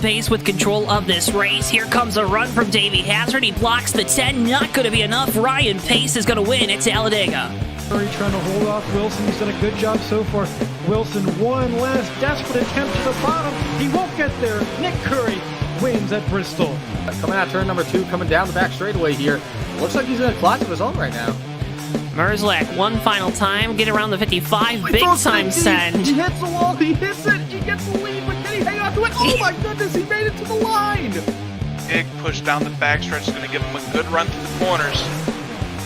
pace with control of this race. Here comes a run from Davey Hazard. He blocks the 10. Not going to be enough. Ryan Pace is going to win at Talladega. Curry trying to hold off Wilson. He's done a good job so far. Wilson, one last desperate attempt to the bottom. He won't get there. Nick Curry wins at Bristol. Coming out turn number 2, coming down the back straightaway here. Looks like he's in a class of his own right now. Merzlak, one final time, get around the 55, big time send. He hits the wall, he hits it, he gets the lead, but can he hang on to it? Oh my goodness, he made it to the line! Big push down the backstretch is going to give him a good run through the corners.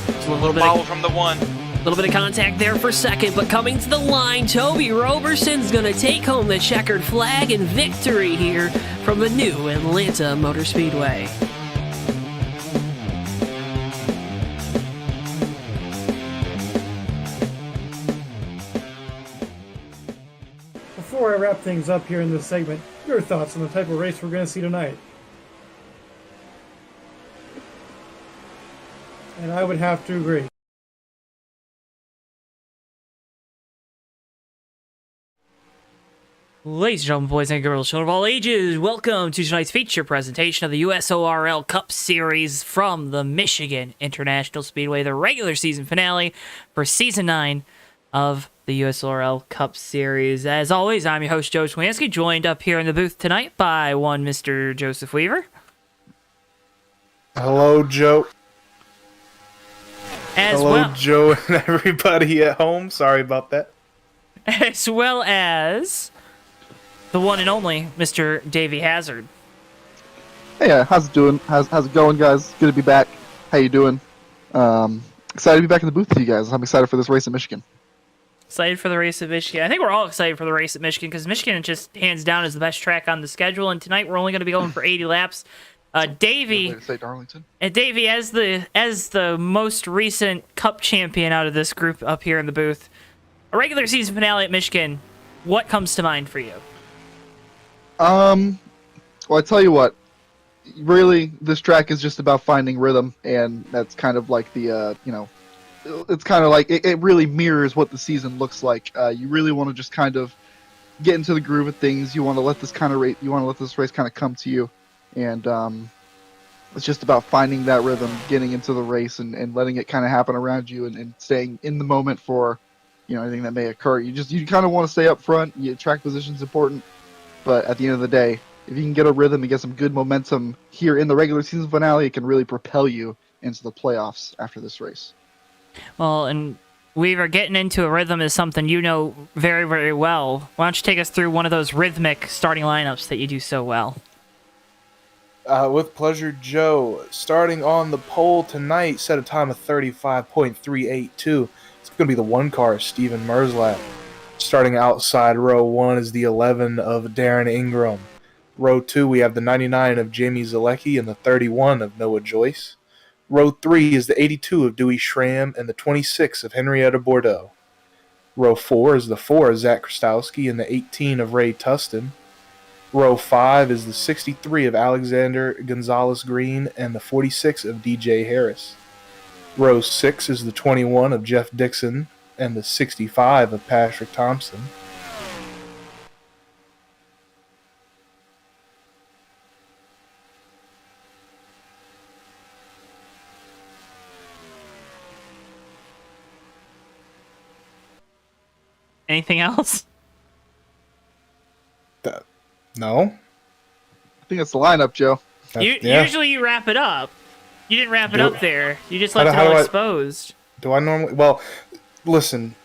Just a little bit Follow from the 1. A little bit of contact there for second, but coming to the line, Toby Roberson's going to take home the checkered flag and victory here from the new Atlanta Motor Speedway. Before I wrap things up here in this segment, your thoughts on the type of race we're going to see tonight? And I would have to agree. Ladies and gentlemen, boys and girls, children of all ages, welcome to tonight's feature presentation of the USORL Cup Series from the Michigan International Speedway, the regular season finale for Season 9 of the USORL Cup Series. As always, I'm your host, Joe Townetwork, joined up here in the booth tonight by one Mr. Joseph Weaver. Hello, Joe. Hello, Joe and everybody at home. Sorry about that. As well as the one and only Mr. Davey Hazard. Hey, how's it doing? How's it going, guys? Good to be back. How you doing? Excited to be back in the booth with you guys. I'm excited for this race in Michigan. Excited for the race at Michigan. I think we're all excited for the race at Michigan because Michigan just hands down is the best track on the schedule. And tonight we're only going to be going for 80 laps. Davey, Way to say Darlington. and Davey, as the most recent Cup champion out of this group up here in the booth, a regular season finale at Michigan. What comes to mind for you? Well, I tell you what. Really, this track is just about finding rhythm, and that's kind of like the it's kind of like it really mirrors what the season looks like. You really want to just kind of get into the groove of things. You want to let this race kind of come to you, and it's just about finding that rhythm, getting into the race, and letting it kind of happen around you, and staying in the moment for anything that may occur. You kind of want to stay up front. Track position's important, but at the end of the day, if you can get a rhythm and get some good momentum here in the regular season finale, it can really propel you into the playoffs after this race. Well, and Weaver, getting into a rhythm is something you know very, very well. Why don't you take us through one of those rhythmic starting lineups that you do so well? With pleasure, Joe. Starting on the pole tonight, set a time of 35.382. It's going to be the 1 car, Steven Merzlak. Starting outside row 1 is the 11 of Darren Ingram. Row 2, we have the 99 of Jamie Zalecki and the 31 of Noah Joyce. Row 3 is the 82 of Dewey Schramm and the 26 of Henrietta Bordeaux. Row 4 is the 4 of Zach Krastowski and the 18 of Ray Tustin. Row 5 is the 63 of Alexander Gonzalez Green and the 46 of DJ Harris. Row 6 is the 21 of Jeff Dixon and the 65 of Patrick Thompson. Anything else? No? I think that's the lineup, Joe. Usually you wrap it up. You didn't wrap it up there. You just left it all exposed. Do I normally? Well, listen.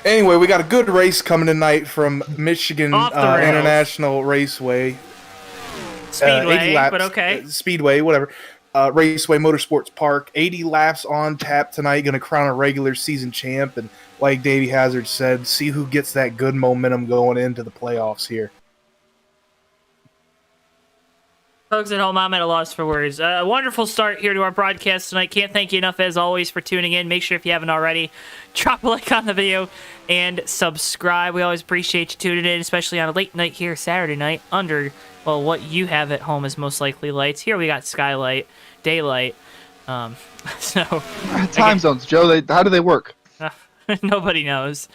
Anyway, we got a good race coming tonight from Michigan International Raceway. Speedway, 80 laps, but okay. Speedway, whatever. Raceway Motorsports Park. 80 laps on tap tonight. Going to crown a regular season champ. And like Davey Hazard said, see who gets that good momentum going into the playoffs here. Folks at home, I'm at a loss for words. A wonderful start here to our broadcast tonight. Can't thank you enough, as always, for tuning in. Make sure, if you haven't already, drop a like on the video and subscribe. We always appreciate you tuning in, especially on a late night here, Saturday night, under, well, what you have at home is most likely lights. Here we got skylight, daylight. Time zones, Joe. How do they work? Nobody knows.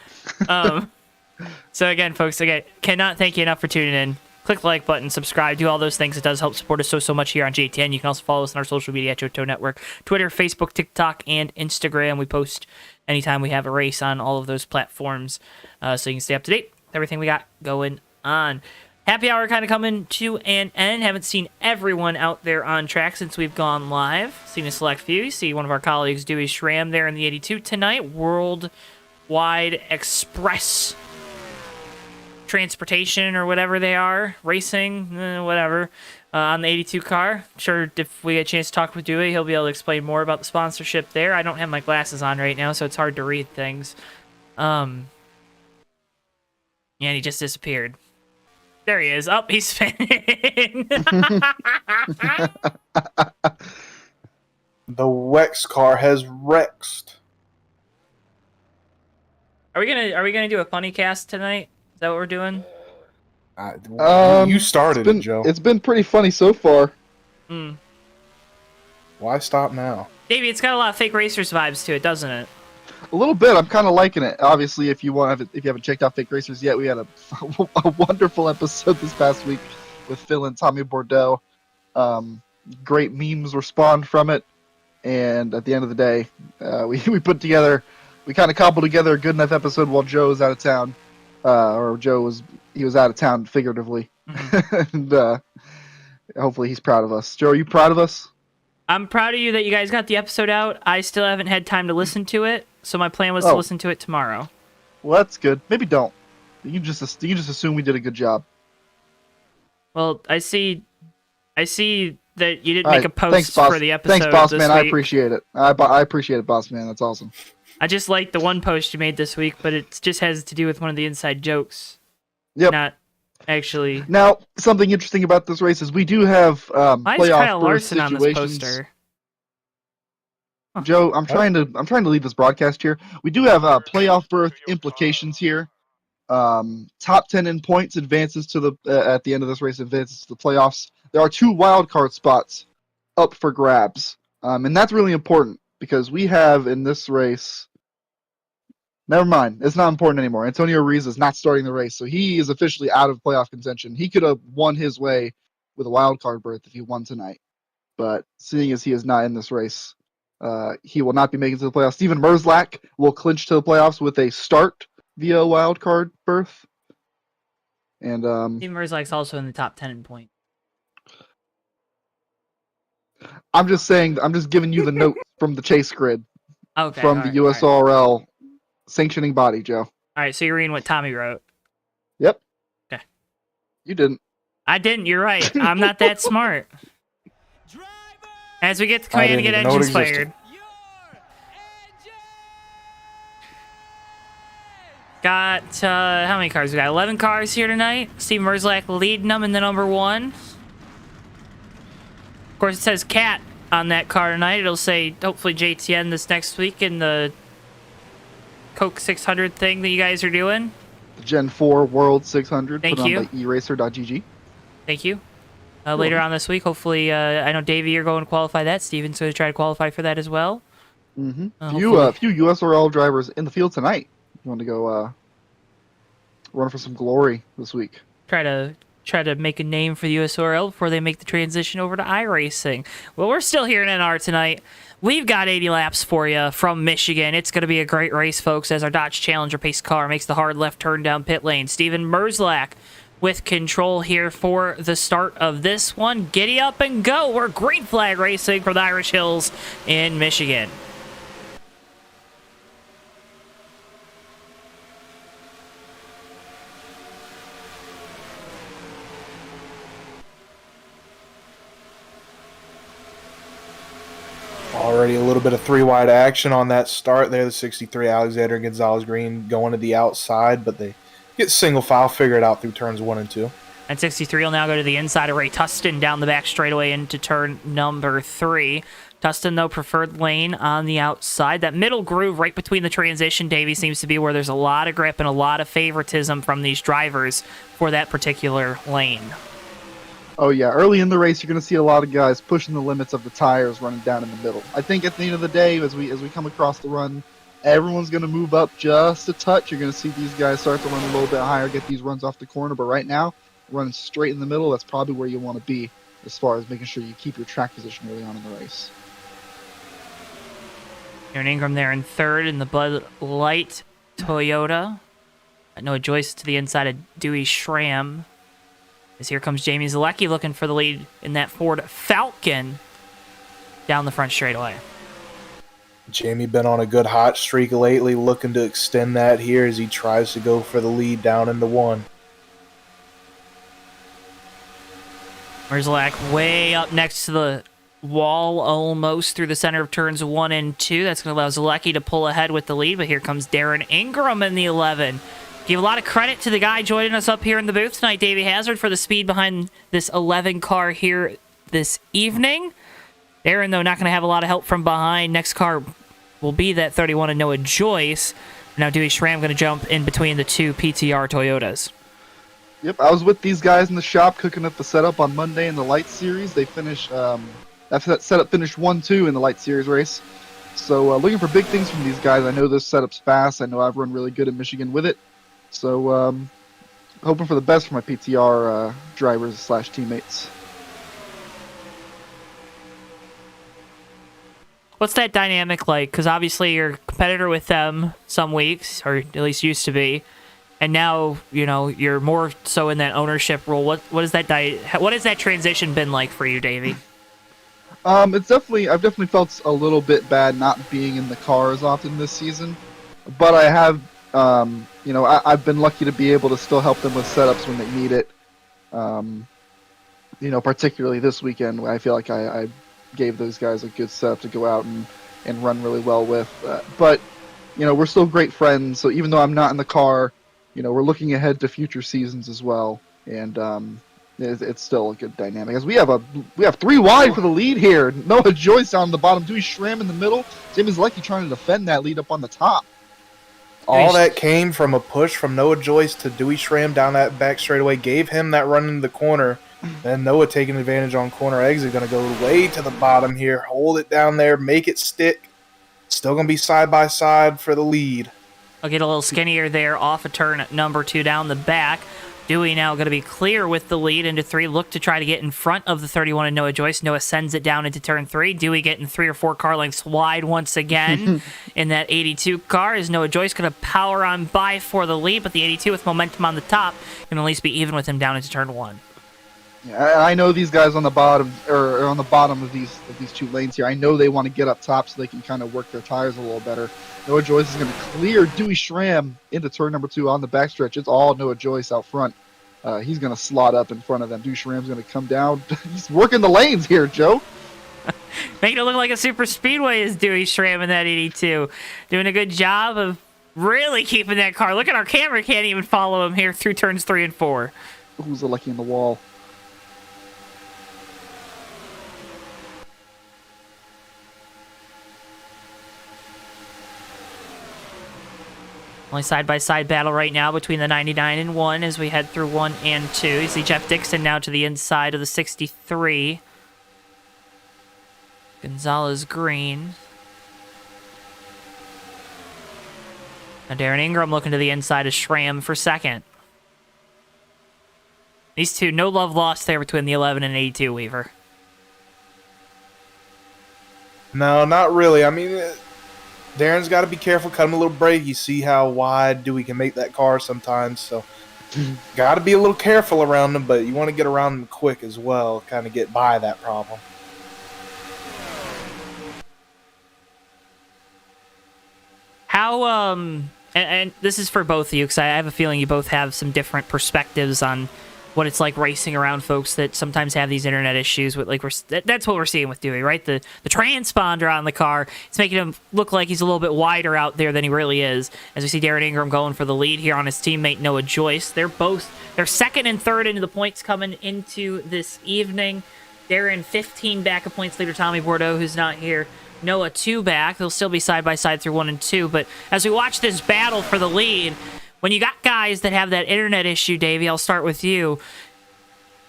So again, folks, cannot thank you enough for tuning in. click the like button, subscribe, do all those things. It does help support us so much here on JTN. You can also follow us on our social media at JoeTowNetwork, Twitter, Facebook, TikTok, and Instagram. We post anytime we have a race on all of those platforms, so you can stay up to date with everything we got going on. Happy hour kind of coming to an end. Haven't seen everyone out there on track since we've gone live. Seen a select few. You see one of our colleagues, Dewey Schramm, there in the 82 tonight. Worldwide Express Transportation or whatever they are. Racing, whatever. On the 82 car. Sure, if we get a chance to talk with Dewey, he'll be able to explain more about the sponsorship there. I don't have my glasses on right now, so it's hard to read things. Yeah, and he just disappeared. There he is. Up, he's spinning. The Wex car has Rexed. Are we gonna do a funny cast tonight? Is that what we're doing? You started it, Joe. It's been pretty funny so far. Why stop now? Davey, it's got a lot of Fake Racers vibes to it, doesn't it? A little bit. I'm kind of liking it. Obviously, if you haven't checked out Fake Racers yet, we had a wonderful episode this past week with Phil and Tommy Bordeaux. Great memes were spawned from it, and at the end of the day, we kind of cobbled together a good enough episode while Joe was out of town, he was out of town figuratively, and hopefully he's proud of us. Joe, are you proud of us? I'm proud of you that you guys got the episode out. I still haven't had time to listen to it, so my plan was to listen to it tomorrow. Well, that's good. Maybe don't. You can just assume we did a good job. Well, I see that you didn't All make right. a post Thanks, boss. for the episode. Thanks, boss this man. week. I appreciate it. I appreciate it, boss man. That's awesome. I just like the one post you made this week, but it just has to do with one of the inside jokes. Yep. Not actually. Now, something interesting about this race is we do have Why is Kyle playoff berth Larson on this situations. poster? Joe, I'm trying to lead this broadcast here. We do have playoff berth implications here. Top 10 in points advances to the at the end of this race advances to the playoffs. There are 2 wild card spots up for grabs, and that's really important because we have in this race. Never mind, it's not important anymore. Antonio Rees is not starting the race, so he is officially out of playoff contention. He could have won his way with a wild card berth if he won tonight, but seeing as he is not in this race, he will not be making it to the playoffs. Steven Merzlak will clinch to the playoffs with a start via wild card berth. And Steve Merzlak's also in the top 10 in point. I'm just giving you the note from the chase grid Okay. from the USORL sanctioning body, Joe. All right, so you're reading what Tommy wrote. Yep. Okay. You didn't. I didn't. You're right. I'm not that smart. As we get the command to get engines fired. Got, how many cars we got? 11 cars here tonight. Steve Merzlak leading them in the number 1. Of course, it says Cat on that car tonight. It'll say, hopefully, JTN this next week in the Coke 600 thing that you guys are doing. The Gen 4 World 600 Thank put you. on by eraser.gg. Thank you. Later on this week, hopefully, I know, Davey, you're going to qualify that. Steven's going to try to qualify for that as well. Mm-hmm. Hopefully. Few USORL drivers in the field tonight. You want to go run for some glory this week? Try to make a name for the USORL before they make the transition over to iRacing. Well, we're still here in NR tonight. We've got 80 laps for you from Michigan. It's going to be a great race, folks, as our Dodge Challenger pace car makes the hard left turn down pit lane. Steven Merzlak with control here for the start of this one. Giddy up and go. We're green flag racing from the Irish Hills in Michigan. Already a little bit of 3-wide action on that start there. The 63 Alexander Gonzalez Green going to the outside, but they get single file figured out through turns 1 and 2. And 63 will now go to the inside of Ray Tustin down the back straightaway into turn number 3. Tustin, though, preferred lane on the outside. That middle groove right between the transition, Davey, seems to be where there's a lot of grip and a lot of favoritism from these drivers for that particular lane. Oh yeah, early in the race, you're going to see a lot of guys pushing the limits of the tires, running down in the middle. I think at the end of the day, as we come across the run, everyone's going to move up just a touch. You're going to see these guys start to run a little bit higher, get these runs off the corner. But right now, running straight in the middle, that's probably where you want to be as far as making sure you keep your track position early on in the race. Aaron Ingram there in third in the Bud Light Toyota. Noah Joyce to the inside of Dewey Schramm. As here comes Jamie Zalecki looking for the lead in that Ford Falcon down the front straightaway. Jamie been on a good hot streak lately, looking to extend that here as he tries to go for the lead down into one. Merzlak way up next to the wall, almost through the center of turns 1 and 2. That's going to allow Zalecki to pull ahead with the lead, but here comes Darren Ingram in the 11. Give a lot of credit to the guy joining us up here in the booth tonight, Davey Hazard, for the speed behind this 11 car here this evening. Darren, though, not going to have a lot of help from behind. Next car will be that 31 of Noah Joyce. Now Dewey Schramm going to jump in between the two PTR Toyotas. Yep, I was with these guys in the shop cooking up the setup on Monday in the Light Series. They finished, that setup finished 1-2 in the Light Series race. So looking for big things from these guys. I know this setup's fast. I know I've run really good in Michigan with it. So hoping for the best for my PTR drivers / teammates. What's that dynamic like? Because obviously you're a competitor with them some weeks, or at least used to be, and now you're more so in that ownership role. What has that transition been like for you, Davey? I've definitely felt a little bit bad not being in the car as often this season, but I have I've been lucky to be able to still help them with setups when they need it. Particularly this weekend, I feel like I gave those guys a good setup to go out and run really well with. But we're still great friends, so even though I'm not in the car, we're looking ahead to future seasons as well, and it's still a good dynamic. As we have 3 wide for the lead here. Noah Joyce on the bottom, Dewey Schramm in the middle, Jamie Zalecki trying to defend that lead up on the top. All that came from a push from Noah Joyce to Dewey Schramm down that back straightaway, gave him that run into the corner. Then Noah taking advantage on corner exit, going to go way to the bottom here, hold it down there, make it stick. Still going to be side by side for the lead. I'll get a little skinnier there off of turn number 2 down the back. Dewey now going to be clear with the lead into 3. Look to try to get in front of the 31 of Noah Joyce. Noah sends it down into turn 3. Dewey getting 3 or 4 car lengths wide once again in that 82 car. Is Noah Joyce going to power on by for the lead, but the 82 with momentum on the top can at least be even with him down into turn 1. Yeah, I know these guys on the bottom of these 2 lanes here. I know they want to get up top so they can kind of work their tires a little better. Noah Joyce is going to clear Dewey Schramm into turn number 2 on the backstretch. It's all Noah Joyce out front. He's going to slot up in front of them. Dewey Schramm's going to come down. He's working the lanes here, Joe. Making it look like a super speedway is Dewey Schramm in that 82. Doing a good job of really keeping that car. Look at our camera, can't even follow him here through turns 3 and 4. Who's the lucky in the wall? Only side-by-side battle right now between the 99 and 1 as we head through 1 and 2. You see Jeff Dixon now to the inside of the 63. Gonzalez Green. Now Darren Ingram looking to the inside of Schramm for second. These two, no love lost there between the 11 and 82, Weaver. No, not really. I mean, Darren's got to be careful, cut him a little break. You see how wide Dewey can make that car sometimes, so got to be a little careful around him, but you want to get around him quick as well, kind of get by that problem. How, and this is for both of you, because I have a feeling you both have some different perspectives on what it's like racing around folks that sometimes have these internet issues with, like, that's what we're seeing with Dewey, right? The transponder on the car, it's making him look like he's a little bit wider out there than he really is. As we see Darren Ingram going for the lead here on his teammate Noah Joyce. They're second and third into the points coming into this evening. Darren 15 back of points leader Tommy Bordeaux, who's not here. Noah 2 back. They'll still be side by side through 1 and 2. But as we watch this battle for the lead, when you got guys that have that internet issue, Davey, I'll start with you.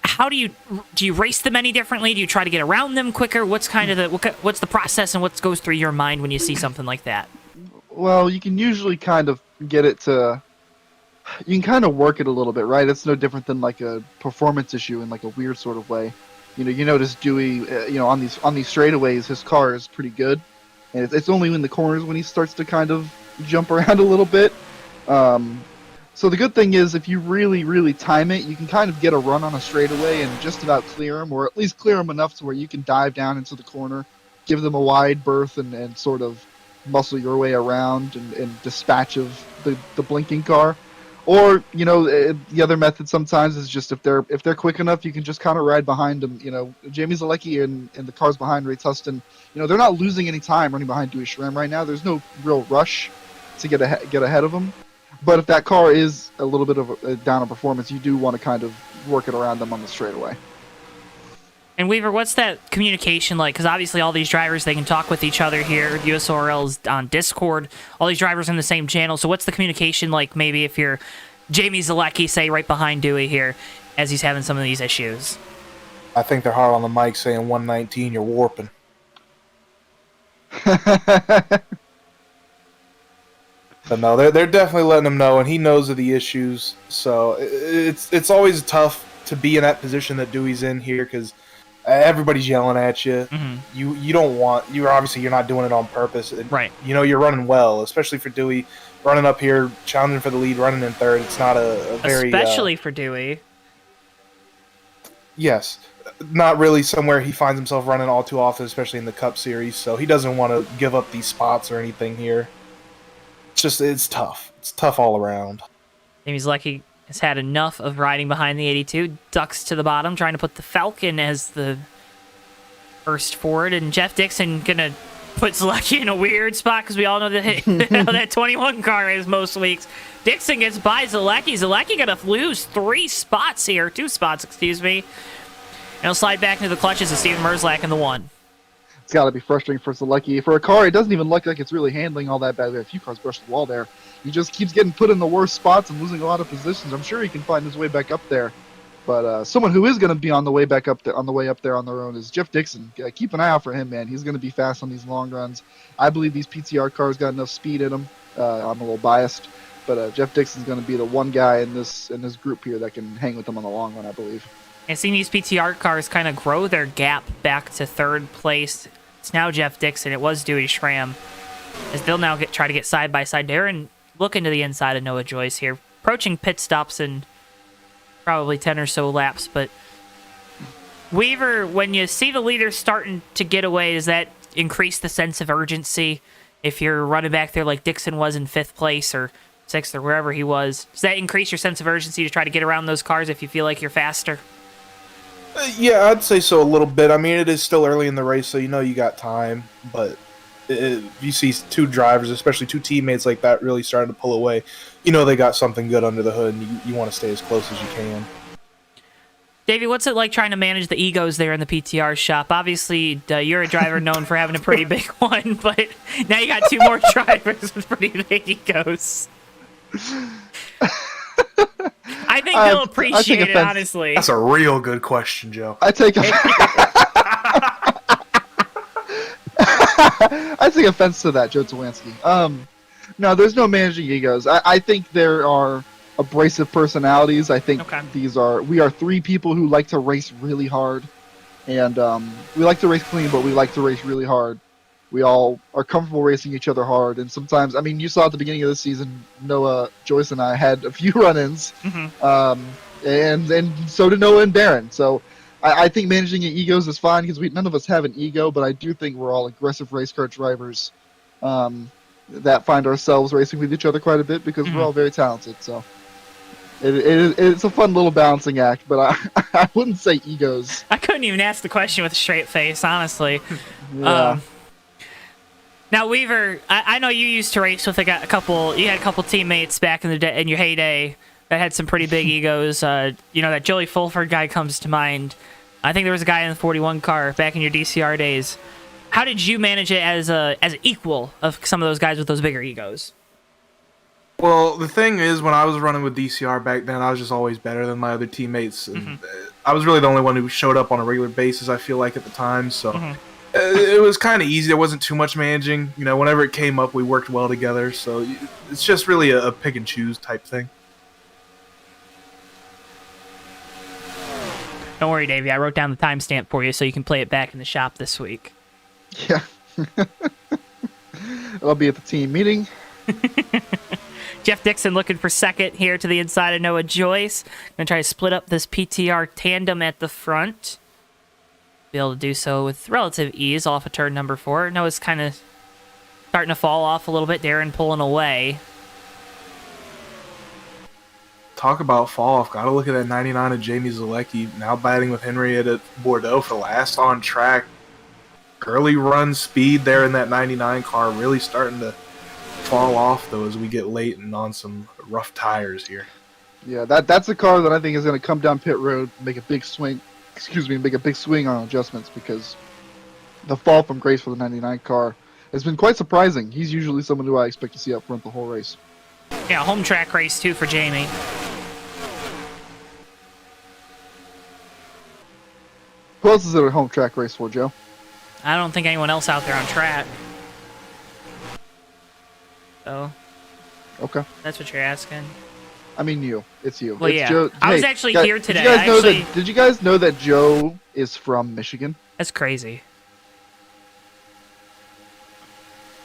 How do you race them any differently? Do you try to get around them quicker? What's kind of what's the process and what goes through your mind when you see something like that? Well, you can usually kind of get it to you can kind of work it a little bit, right? It's no different than like a performance issue in like a weird sort of way. You notice Dewey, on these straightaways, his car is pretty good, and it's only in the corners when he starts to kind of jump around a little bit. So the good thing is, if you really, really time it, you can kind of get a run on a straightaway and just about clear him, or at least clear him enough to where you can dive down into the corner, give them a wide berth, and sort of muscle your way around and dispatch of the blinking car. Or, the other method sometimes is just if they're quick enough, you can just kind of ride behind them. Jamie Zalecki and the cars behind Ray Tustin, they're not losing any time running behind Dewey Schramm right now. There's no real rush to get ahead of them. But if that car is a little bit of a down in performance, you do want to kind of work it around them on the straightaway. And Weaver, what's that communication like? Because obviously all these drivers, they can talk with each other here. USORL's on Discord. All these drivers in the same channel. So what's the communication like maybe if you're Jamie Zalecki, say, right behind Dewey here as he's having some of these issues? I think they're hard on the mic saying 119, you're warping. But no, they're definitely letting him know, and he knows of the issues. So it's always tough to be in that position that Dewey's in here because everybody's yelling at you. Mm-hmm. You don't want you're not doing it on purpose. Right. You're running well, especially for Dewey, running up here, challenging for the lead, running in third. It's not a very especially for Dewey. Yes, not really somewhere he finds himself running all too often, especially in the Cup Series. So he doesn't want to give up these spots or anything here. It's tough. It's tough all around. Jamie Zalecki has had enough of riding behind the 82. Ducks to the bottom, trying to put the Falcon as the first forward. And Jeff Dixon going to put Zalecki in a weird spot because we all know that how that 21 car is most weeks. Dixon gets by Zalecki. Zalecki going to lose 2 spots, excuse me. And he'll slide back into the clutches of Steven Merzlak in the 1. It's got to be frustrating for Zalecki. For a car, it doesn't even look like it's really handling all that badly. A few cars brushed the wall there. He just keeps getting put in the worst spots and losing a lot of positions. I'm sure he can find his way back up there. But someone who is going to be on the way back up there, on their own, is Jeff Dixon. Keep an eye out for him, man. He's going to be fast on these long runs. I believe these PTR cars got enough speed in them. I'm a little biased, but Jeff Dixon's going to be the one guy in this group here that can hang with them on the long run, I believe. And seeing these PTR cars kind of grow their gap back to third place. It's now Jeff Dixon. It was Dewey Schramm. As they'll now try to get side by side there and look into the inside of Noah Joyce here. Approaching pit stops in probably 10 or so laps. But Weaver, when you see the leaders starting to get away, does that increase the sense of urgency? If you're running back there like Dixon was in 5th place or 6th or wherever he was, does that increase your sense of urgency to try to get around those cars if you feel like you're faster? Yeah, I'd say so a little bit. I mean, it is still early in the race, so you got time. But if you see 2 drivers, especially 2 teammates like that, really starting to pull away, they got something good under the hood, and you want to stay as close as you can. Davey, what's it like trying to manage the egos there in the PTR shop? Obviously, you're a driver known for having a pretty big one, but now you got 2 more drivers with pretty big egos. I think they'll appreciate it, honestly. That's a real good question, Joe. I take offense to that, Joe Tawanski. No, there's no managing egos. I think there are abrasive personalities. I think we are 3 people who like to race really hard, and we like to race clean, but we like to race really hard. We all are comfortable racing each other hard, and sometimes, I mean, you saw at the beginning of the season, Noah, Joyce, and I had a few run-ins, and so did Noah and Barron. So I think managing egos is fine because none of us have an ego, but I do think we're all aggressive race car drivers that find ourselves racing with each other quite a bit because we're all very talented. So it's a fun little balancing act, but I wouldn't say egos. I couldn't even ask the question with a straight face, honestly. Yeah. Now, Weaver, I know you used to race with you had a couple teammates back in the day, in your heyday, that had some pretty big egos. That Joey Fulford guy comes to mind. I think there was a guy in the 41 car back in your DCR days. How did you manage it as an equal of some of those guys with those bigger egos? Well, the thing is, when I was running with DCR back then, I was just always better than my other teammates. And I was really the only one who showed up on a regular basis, I feel like, at the time. So it was kind of easy. There wasn't too much managing. Whenever it came up, we worked well together. So it's just really a pick and choose type thing. Don't worry, Davey. I wrote down the timestamp for you so you can play it back in the shop this week. Yeah. I'll be at the team meeting. Jeff Dixon looking for second here to the inside of Noah Joyce. Gonna try to split up this PTR tandem at the front. Be able to do so with relative ease off of turn number 4. Noah's kind of starting to fall off a little bit. Darren pulling away. Talk about fall off. Gotta look at that 99 of Jamie Zalecki, now batting with Henrietta Bordeaux for last on track. Early run speed there in that 99 car, really starting to fall off though as we get late and on some rough tires here. Yeah, that's a car that I think is going to come down pit road, make a big swing. Make a big swing on adjustments, because the fall from Grace for the 99 car has been quite surprising. He's usually someone who I expect to see up front the whole race. Yeah, home track race too for Jamie. Who else is it a home track race for, Joe? I don't think anyone else out there on track. So, Okay. that's what you're asking. I mean you. It's you. Well, it's yeah. Joe. I was Hey, actually guys, here today. Did you guys know that Joe is from Michigan? That's crazy.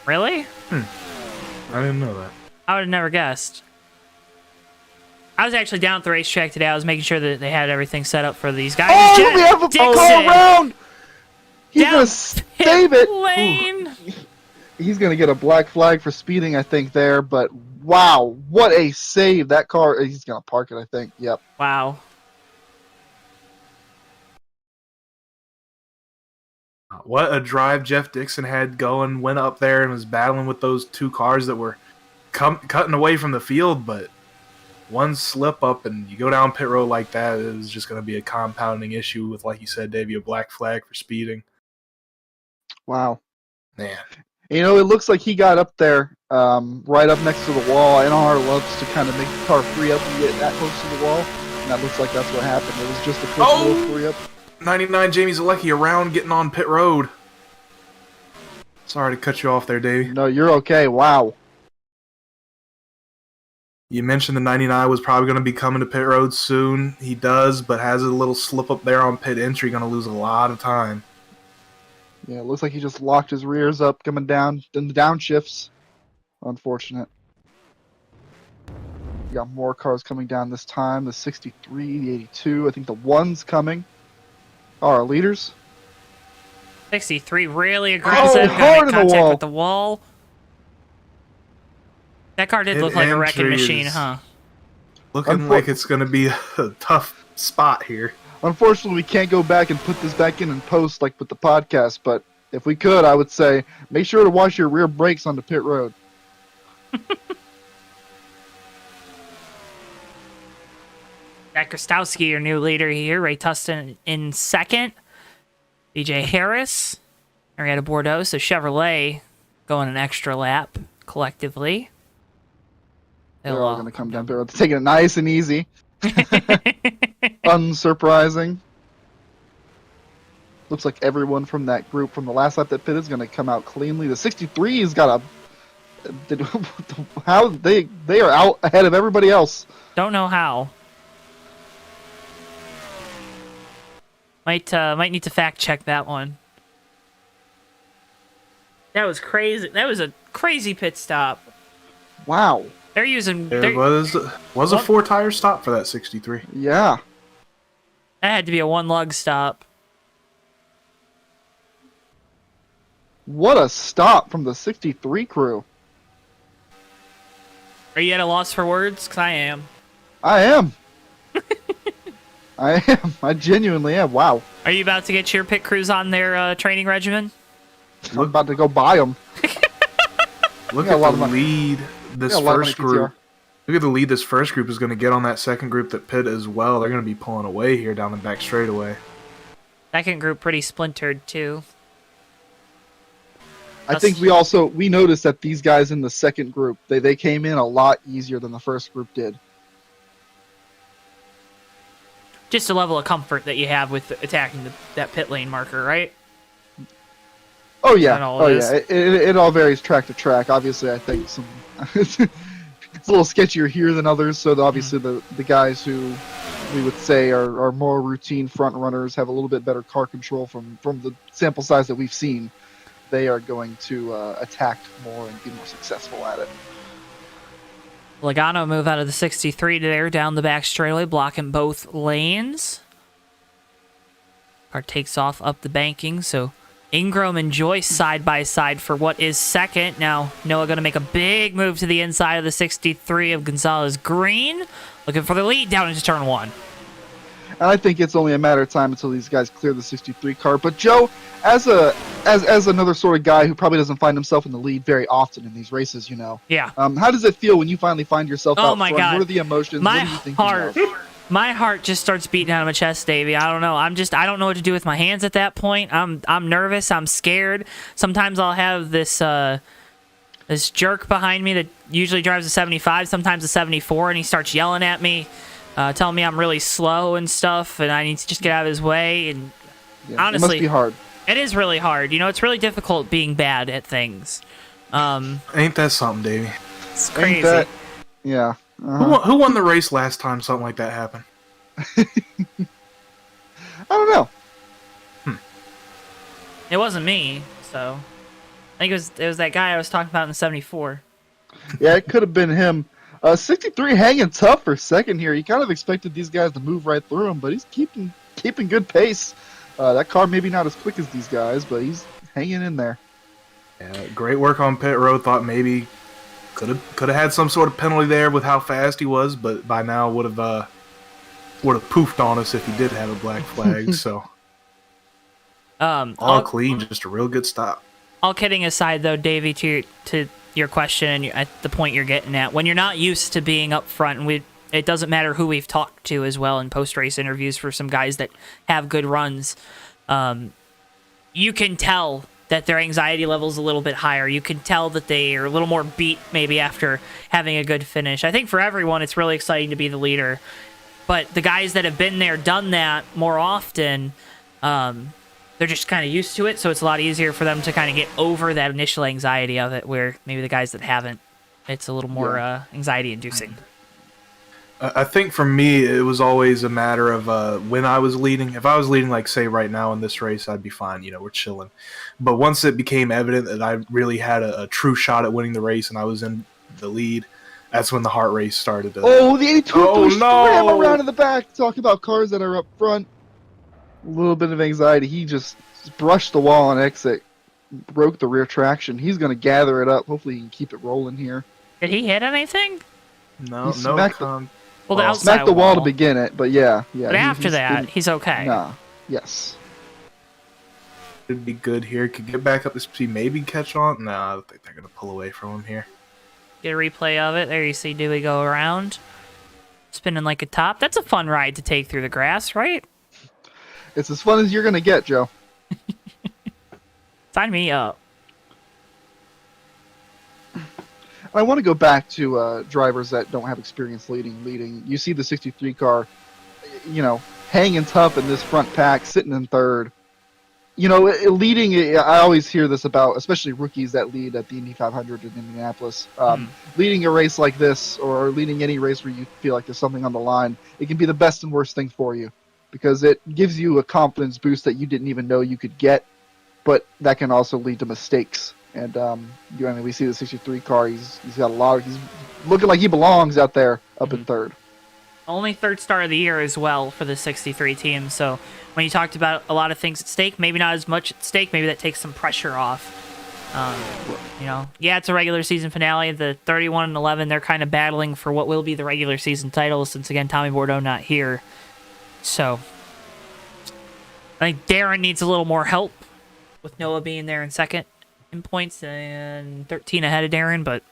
Really? I didn't know that. I would have never guessed. I was actually down at the racetrack today. I was making sure that they had everything set up for these guys. Oh, Jeff we have a Dixon call around! He's down going to save it! lane. Ooh. He's going to get a black flag for speeding, I think, there. But, wow, what a save. That car, he's going to park it, I think. Yep. Wow. What a drive Jeff Dixon had going, went up there and was battling with those two cars that were cutting away from the field, but one slip up and you go down pit road like that, it was just going to be a compounding issue with, like you said, Davey, a black flag for speeding. Wow. Man. You know, it looks like he got up there right up next to the wall. NR loves to kind of make the car free up and get that close to the wall, and that looks like that's what happened. It was just a quick little free up. 99 Jamie Zalecki around getting on pit road. Sorry to cut you off there, Davey. No, you're okay. Wow. You mentioned the 99 was probably going to be coming to pit road soon. He does, but has a little slip up there on pit entry. Going to lose a lot of time. Yeah, it looks like he just locked his rears up coming down in the downshifts. Unfortunate. We got more cars coming down this time. The 63, the 82. I think the one's coming. Oh, our leaders. 63, really aggressive. Oh, Gonna hard make in the contact wall. with the wall. That car did look like a wrecking Entry machine, is huh? Looking like it's going to be a tough spot here. Unfortunately, we can't go back and put this back in and post like with the podcast, but if we could, I would say make sure to wash your rear brakes on the pit road. Jack Krastowski, your new leader here. Ray Tustin in second. BJ Harris. Henrietta Bordeaux. So Chevrolet going an extra lap collectively. They're all going to come down pit road. Taking it nice and easy. Unsurprising. Looks like everyone from that group from the last lap that pitted is going to come out cleanly. The 63's got a... How they are out ahead of everybody else. Don't know how. Might need to fact check that one. That was crazy. That was a crazy pit stop. Wow. They're using. There was a 4-tire stop for that 63. Yeah. That had to be a one lug stop. What a stop from the 63 crew. Are you at a loss for words? 'Cause I am. I am. I am. I genuinely am. Wow. Are you about to get your pit crews on their training regimen? I'm about to go buy them. Look got a lot at of the money. lead this got a lot of money, first group. PTR. Look at the lead this first group is going to get on that second group that pit as well. They're going to be pulling away here down the back straightaway. Second group pretty splintered too. I think we noticed that these guys in the second group, they came in a lot easier than the first group did. Just a level of comfort that you have with attacking that pit lane marker, right? Oh yeah, That all oh it yeah. It all varies track to track. Obviously, I think some it's a little sketchier here than others. So obviously the guys who we would say are more routine front runners, have a little bit better car control from the sample size that we've seen, they are going to attack more and be more successful at it. Logano move out of the 63 there, down the back straightaway, blocking both lanes. Car takes off up the banking, so Ingram and Joyce side by side for what is second. Now, Noah going to make a big move to the inside of the 63 of Gonzalez Green, looking for the lead down into turn 1. And I think it's only a matter of time until these guys clear the 63 car. But Joe, as another sort of guy who probably doesn't find himself in the lead very often in these races, you know. Yeah. How does it feel when you finally find yourself out my front? God. What are the emotions? My what are you thinking heart. of? My heart just starts beating out of my chest, Davey. I don't know. I don't know what to do with my hands at that point. I'm nervous. I'm scared. Sometimes I'll have this this jerk behind me that usually drives a 75, sometimes a 74, and he starts yelling at me, telling me I'm really slow and stuff, and I need to just get out of his way. And Yeah, honestly, it must be hard. It is really hard. You know, it's really difficult being bad at things. Ain't that something, Davey? It's crazy. Ain't that, yeah. Who won the race last time something like that happened? I don't know. It wasn't me, so I think it was that guy I was talking about in the 74. Yeah, it could have been him. 63 hanging tough for second here. You kind of expected these guys to move right through him, but he's keeping good pace. That car maybe not as quick as these guys, but he's hanging in there. Yeah, great work on pit road. Thought maybe could have had some sort of penalty there with how fast he was, but by now would have poofed on us if he did have a black flag. So all clean, just a real good stop. All kidding aside, though, Davey, to your question and at the point you're getting at, when you're not used to being up front, and it doesn't matter who we've talked to as well in post-race interviews for some guys that have good runs, you can tell that their anxiety level's a little bit higher. You can tell that they are a little more beat maybe after having a good finish. I think for everyone, it's really exciting to be the leader. But the guys that have been there, done that more often, they're just kind of used to it, so it's a lot easier for them to kind of get over that initial anxiety of it, where maybe the guys that haven't, it's a little more anxiety-inducing. I think for me, it was always a matter of when I was leading. If I was leading, like, say, right now in this race, I'd be fine. You know, we're chilling. But once it became evident that I really had a true shot at winning the race and I was in the lead, that's when the heart race started. The 82 ram around in the back. Talk about cars that are up front. A little bit of anxiety. He just brushed the wall on exit, broke the rear traction. He's going to gather it up. Hopefully he can keep it rolling here. Did he hit anything? No. Well, the outside smacked the wall to begin it, but yeah. But after that, he's okay. Nah, yes. It'd be good here. Could get back up to speed, maybe catch on. No, I don't think they're going to pull away from him here. Get a replay of it. There you see Dewey go around, spinning like a top. That's a fun ride to take through the grass, right? It's as fun as you're going to get, Joe. Sign me up. I want to go back to drivers that don't have experience leading. You see the 63 car, hanging tough in this front pack, sitting in third. Leading, I always hear this about, especially rookies that lead at the Indy 500 in Indianapolis. Leading a race like this, or leading any race where you feel like there's something on the line, it can be the best and worst thing for you, because it gives you a confidence boost that you didn't even know you could get, but that can also lead to mistakes. And we see the 63 car. He's got a lot. He's looking like he belongs out there up in third. Only third start of the year as well for the 63 team. So when you talked about a lot of things at stake, maybe not as much at stake. Maybe that takes some pressure off. It's a regular season finale. The 31-11, they're kind of battling for what will be the regular season title. Since again, Tommy Bordeaux not here, so I think Darren needs a little more help with Noah being there in second in points and 13 ahead of Darren, but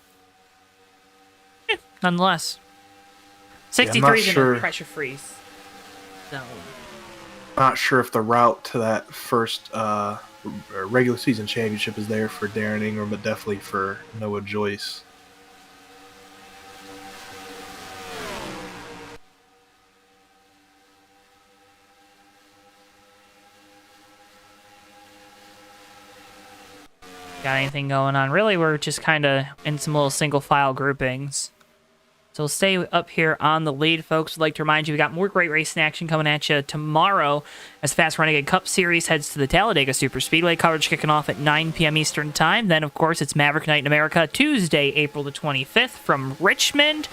nonetheless. 63 is in a pressure freeze. So Not sure if the route to that first regular season championship is there for Darren Ingram, but definitely for Noah Joyce. Got anything going on? Really, we're just kind of in some little single file groupings. So we'll stay up here on the lead, folks. I'd like to remind you we got more great racing action coming at you tomorrow as Fast Renegade Cup Series heads to the Talladega Superspeedway. Coverage kicking off at 9 p.m. Eastern Time. Then, of course, it's Maverick Night in America, Tuesday, April the 25th from Richmond.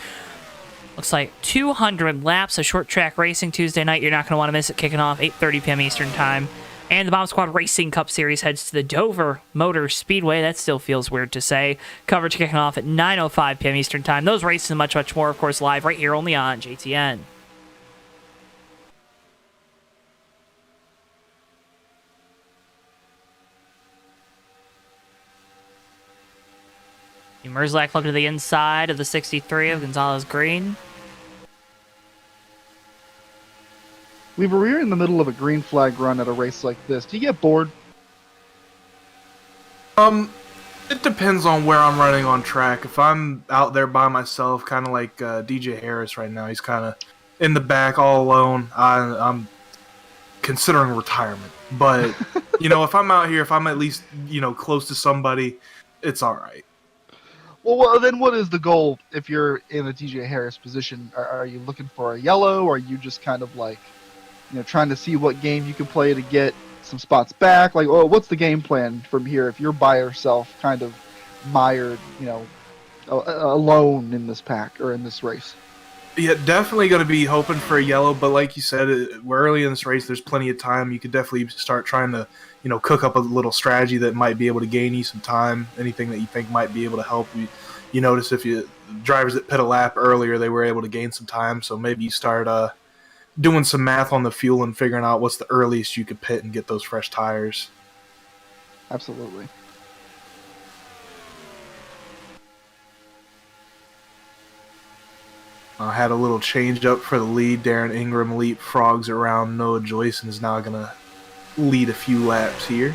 Looks like 200 laps of short track racing Tuesday night. You're not going to want to miss it. Kicking off 8:30 p.m. Eastern Time. And the Bomb Squad Racing Cup Series heads to the Dover Motor Speedway. That still feels weird to say. Coverage kicking off at 9:05 p.m. Eastern Time. Those races and much, much more, of course, live right here only on JTN. Merzlak looking to the inside of the 63 of Gonzalez Green. We're in the middle of a green flag run at a race like this. Do you get bored? It depends on where I'm running on track. If I'm out there by myself, kind of like DJ Harris right now, he's kind of in the back all alone. I'm considering retirement. But, if I'm out here, if I'm at least, close to somebody, it's all right. Well, then what is the goal if you're in a DJ Harris position? Are you looking for a yellow, or are you just kind of like, trying to see what game you can play to get some spots back? Like, what's the game plan from here if you're by yourself, kind of mired, alone in this pack or in this race? Yeah, definitely going to be hoping for a yellow, but like you said, we're early in this race. There's plenty of time. You could definitely start trying to, cook up a little strategy that might be able to gain you some time. Anything that you think might be able to help you. You notice if drivers that pit a lap earlier, they were able to gain some time. So maybe you start doing some math on the fuel and figuring out what's the earliest you could pit and get those fresh tires. Absolutely. I had a little change up for the lead. Darren Ingram leapfrogs around Noah Joyce and is now going to lead a few laps here.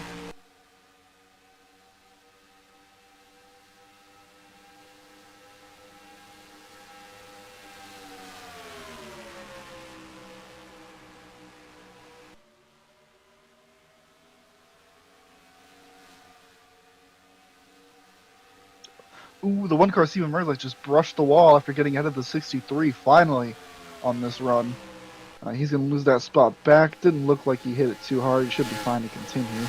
Ooh, the one car Steven Merzlak just brushed the wall after getting ahead of the 63 finally on this run. He's going to lose that spot back. Didn't look like he hit it too hard. He should be fine to continue.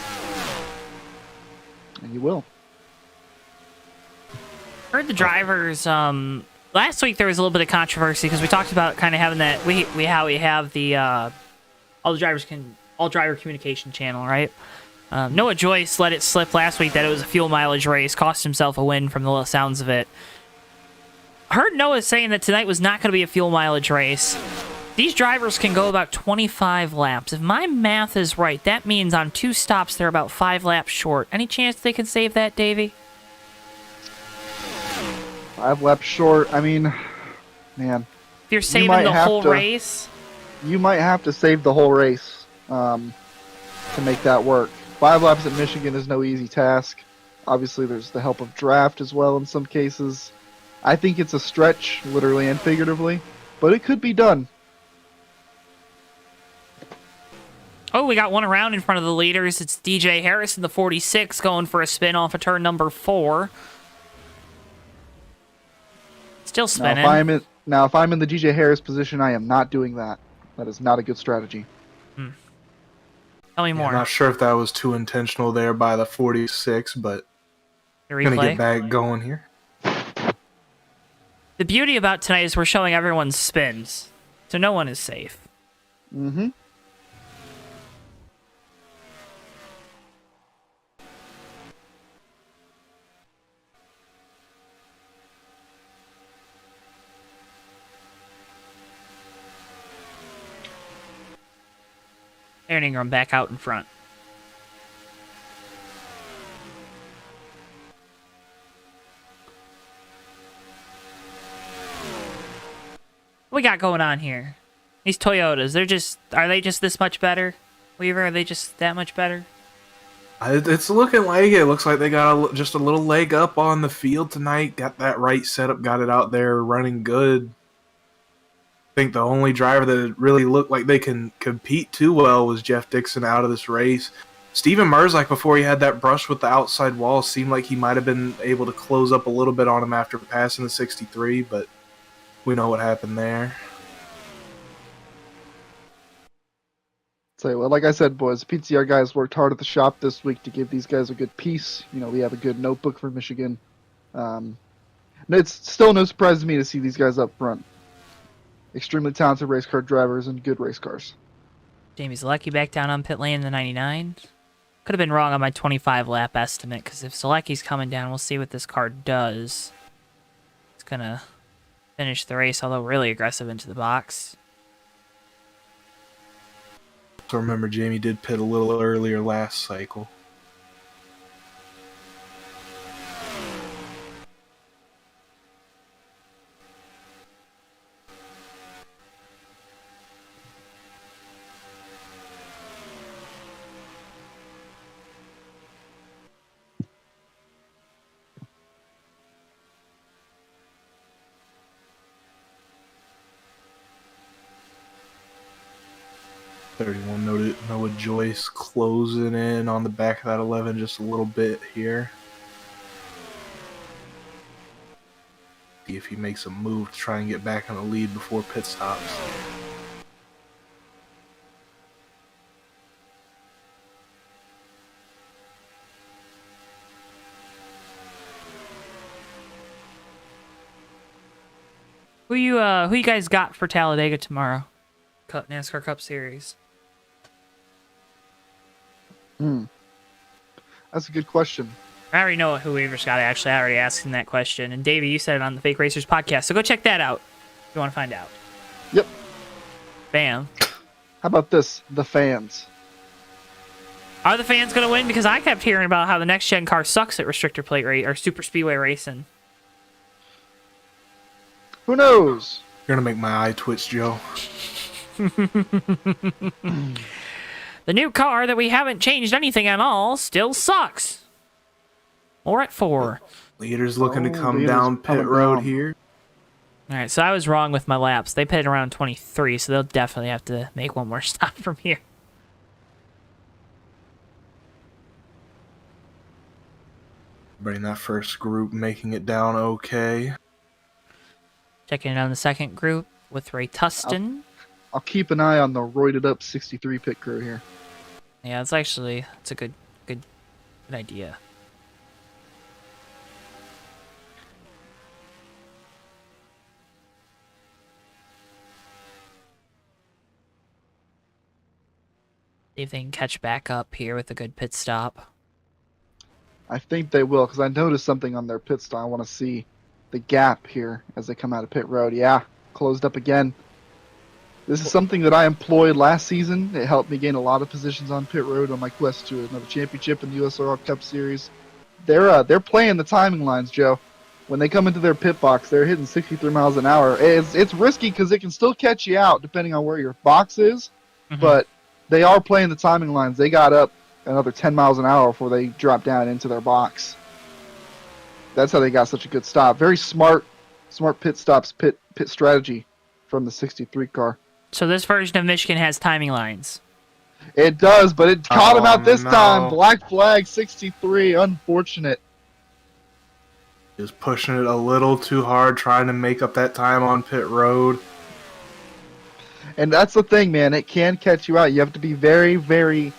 And he will. Heard the drivers, last week there was a little bit of controversy because we talked about kind of having that, how we have the, all driver communication channel, right? Noah Joyce let it slip last week that it was a fuel mileage race, cost himself a win from the sounds of it. Heard Noah saying that tonight was not going to be a fuel mileage race. These drivers can go about 25 laps. If my math is right, that means on 2 stops they're about 5 laps short. Any chance they can save that, Davey? 5 laps short. I mean, man. If you're saving the whole race? You might have to save the whole race to make that work. 5 laps at Michigan is no easy task. Obviously, there's the help of draft as well in some cases. I think it's a stretch, literally and figuratively, but it could be done. Oh, we got one around in front of the leaders. It's DJ Harris in the 46 going for a spin off of turn number 4. Still spinning. Now, if I'm in the DJ Harris position, I am not doing that. That is not a good strategy. Tell me more. I'm not sure if that was too intentional there by the 46, but The gonna get back going here. The beauty about tonight is we're showing everyone's spins, so no one is safe. Mm-hmm. Aaron Ingram back out in front. What we got going on here? These Toyotas, are they just this much better? Weaver, are they just that much better? It's looking like it. Looks like they got just a little leg up on the field tonight. Got that right setup, got it out there running good. I think the only driver that really looked like they can compete too well was Jeff Dixon out of this race. Steven Merzlak, before he had that brush with the outside wall, seemed like he might have been able to close up a little bit on him after passing the 63, but We know what happened there. Tell you what, like I said, boys, the PTR guys worked hard at the shop this week to give these guys a good piece. You know, we have a good notebook for Michigan. It's still no surprise to me to see these guys up front. Extremely talented race car drivers and good race cars. Jamie Zalecki back down on pit lane in the 99. Could have been wrong on my 25 lap estimate, because if Zalecki's coming down, we'll see what this car does. It's going to finish the race, although really aggressive into the box. So remember, Jamie did pit a little earlier last cycle. Noah Joyce closing in on the back of that 11 just a little bit here. See if he makes a move to try and get back on the lead before pit stops. Who you guys got for Talladega tomorrow? NASCAR Cup Series. That's a good question. I already know who Weaver's got, actually. I already asked him that question. And Davey, you said it on the Fake Racers podcast, so go check that out if you want to find out. Yep. Bam. How about this? The fans. Are the fans going to win? Because I kept hearing about how the next-gen car sucks at restrictor plate race or super speedway racing. Who knows? You're going to make my eye twitch, Joe. The new car that we haven't changed anything at all still sucks. We're at 4. Leader's looking to come down pit road here. All right, so I was wrong with my laps. They pitted around 23, so they'll definitely have to make one more stop from here. Bring that first group, making it down okay. Checking in on the second group with Ray Tustin. I'll keep an eye on the roided up 63 pit crew here. Yeah, it's a good idea. See if they can catch back up here with a good pit stop. I think they will, because I noticed something on their pit stop. I want to see the gap here as they come out of pit road. Yeah, closed up again. This is something that I employed last season. It helped me gain a lot of positions on pit road on my quest to another championship in the USORL Cup Series. They're playing the timing lines, Joe. When they come into their pit box, they're hitting 63 miles an hour. It's risky because it can still catch you out depending on where your box is, but they are playing the timing lines. They got up another 10 miles an hour before they dropped down into their box. That's how they got such a good stop. Very smart pit stops, pit strategy from the 63 car. So this version of Michigan has timing lines. It does, but it caught him out this time. Black flag 63. Unfortunate. Just pushing it a little too hard, trying to make up that time on pit road. And that's the thing, man. It can catch you out. You have to be very, very,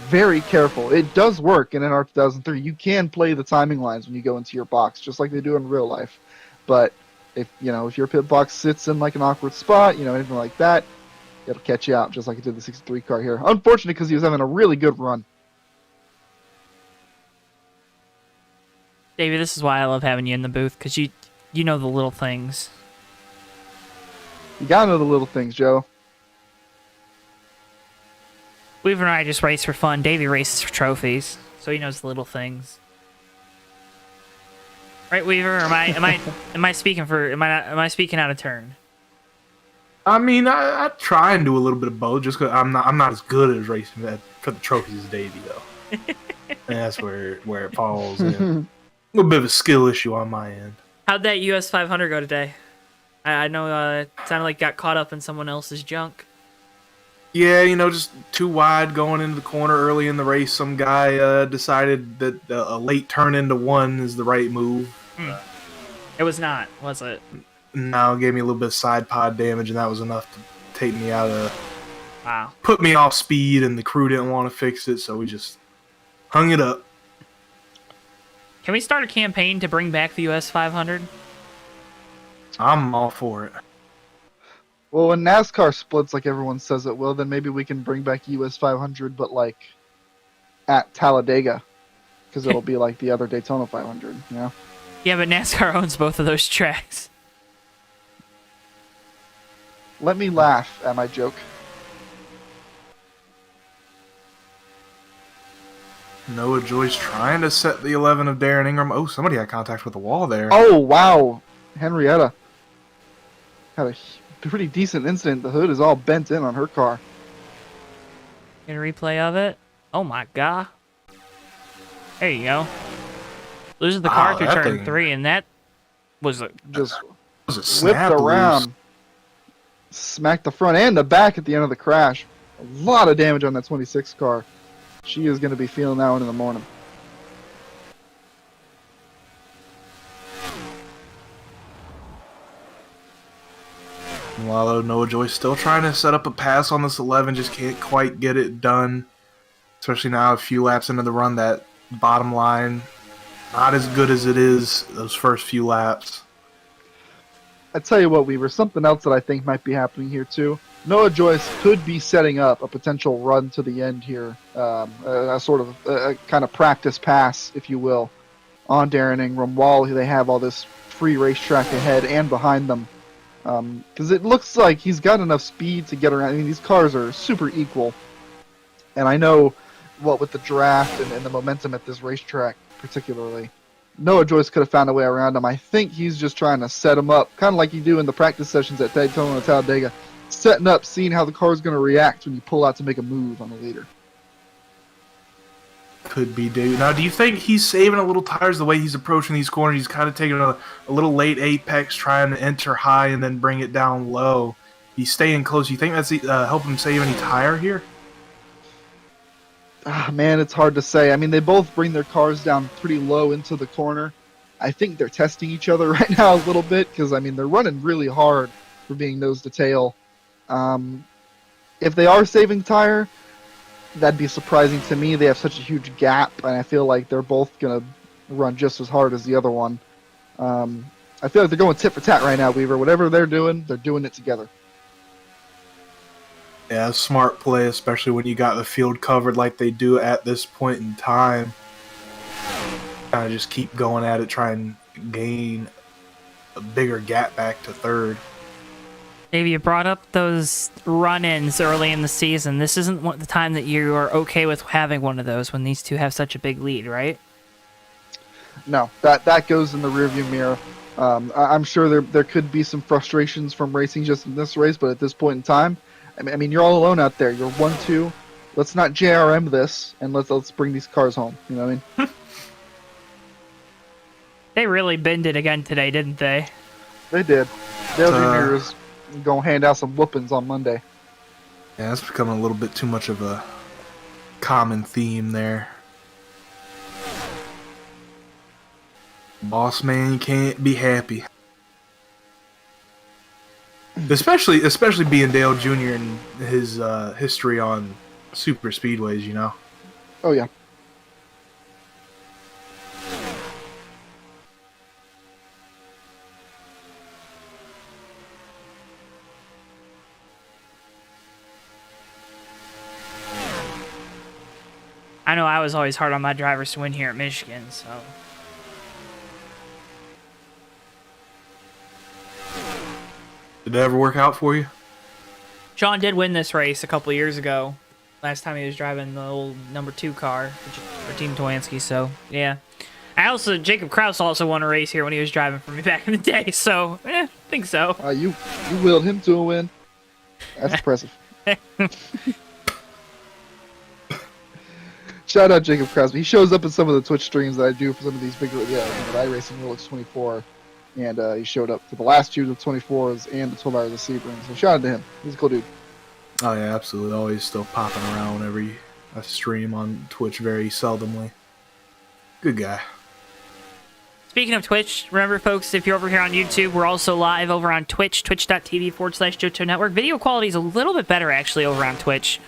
very careful. It does work in NR 2003. You can play the timing lines when you go into your box, just like they do in real life. But if your pit box sits in like an awkward spot, anything like that, it'll catch you out, just like it did the 63 car here. Unfortunate because he was having a really good run. Davey, this is why I love having you in the booth, because you know the little things. You gotta know the little things, Joe. Weaver and I just race for fun. Davey races for trophies, so he knows the little things. Right, Weaver? Or am I speaking out of turn? I mean, I try and do a little bit of both, just because I'm not as good as racing for the trophies as Davey, though. And that's where it falls in. A little bit of a skill issue on my end. How'd that US 500 go today? I know it sounded like it got caught up in someone else's junk. Yeah, just too wide going into the corner early in the race. Some guy decided that a late turn into one is the right move. It was not, was it? No, it gave me a little bit of side pod damage, and that was enough to take me out of. Wow. Put me off speed, and the crew didn't want to fix it, so we just hung it up. Can we start a campaign to bring back the US 500? I'm all for it. Well, when NASCAR splits like everyone says it will, then maybe we can bring back US 500, but like at Talladega, because it'll be like the other Daytona 500. You know? Yeah, but NASCAR owns both of those tracks. Let me laugh at my joke. Noah Joyce trying to set the 11 of Darren Ingram. Oh, somebody had contact with the wall there. Oh wow, Henrietta had a pretty decent incident. The hood is all bent in on her car. Get a replay of it. Oh my god. There you go. Loses the car through that turn thing- 3, and that was a Just Was it whipped snap around, loose? smacked the front and the back at the end of the crash. A lot of damage on that 26 car. She is going to be feeling that one in the morning. Meanwhile, Noah Joyce still trying to set up a pass on this 11, just can't quite get it done. Especially now, a few laps into the run, that bottom line, not as good as it is those first few laps. I tell you what, Weaver, something else that I think might be happening here too. Noah Joyce could be setting up a potential run to the end here, a sort of a kind of practice pass, if you will, on Darren Ingram while they have all this free racetrack ahead and behind them. Because it looks like he's got enough speed to get around. I mean, these cars are super equal. And I know, what with the draft and the momentum at this racetrack particularly, Noah Joyce could have found a way around him. I think he's just trying to set him up, kind of like you do in the practice sessions at Daytona and Talladega, setting up, seeing how the car's going to react when you pull out to make a move on the leader. Could be, dude. Now, do you think he's saving a little tires the way he's approaching these corners? He's kind of taking a little late apex, trying to enter high and then bring it down low. He's staying close. You think that's helping him save any tire here? Man, it's hard to say. I mean, they both bring their cars down pretty low into the corner. I think they're testing each other right now a little bit because, I mean, they're running really hard for being nose to tail. If they are saving tire, that'd be surprising to me. They have such a huge gap, and I feel like they're both going to run just as hard as the other one. I feel like they're going tit for tat right now, Weaver. Whatever they're doing it together. Yeah, smart play, especially when you got the field covered like they do at this point in time. Kind of just keep going at it, try and gain a bigger gap back to third. Dave, you brought up those run-ins early in the season. This isn't the time that you are okay with having one of those when these two have such a big lead, right? No, that goes in the rearview mirror. I'm sure there could be some frustrations from racing just in this race, but at this point in time, I mean, you're all alone out there. You're 1-2. Let's not JRM this, and let's bring these cars home. You know what I mean? They really bended again today, didn't they? They did. Dale Jr. is going to hand out some whoopings on Monday. Yeah, that's becoming a little bit too much of a common theme there. Boss man can't be happy. Especially being Dale Jr. and his history on super speedways, you know. Oh, yeah. I know I was always hard on my drivers to win here at Michigan, so... Did it ever work out for you? Sean did win this race a couple years ago. Last time he was driving the old number 2 car for Team Towansky, so yeah. Jacob Kraus also won a race here when he was driving for me back in the day, so I think so. You willed him to a win. That's impressive. Shout out Jacob Kraus. He shows up in some of the Twitch streams that I do for some of these big, iRacing Rolex 24. And he showed up for the last 2 of the 24s and the 12 hours of Sebring. So shout out to him. He's a cool dude. Oh yeah, absolutely. Always still popping around whenever I stream on Twitch very seldomly. Good guy. Speaking of Twitch, remember, folks, if you're over here on YouTube, we're also live over on Twitch, twitch.tv/JoeTowNetwork. Video quality is a little bit better, actually, over on Twitch,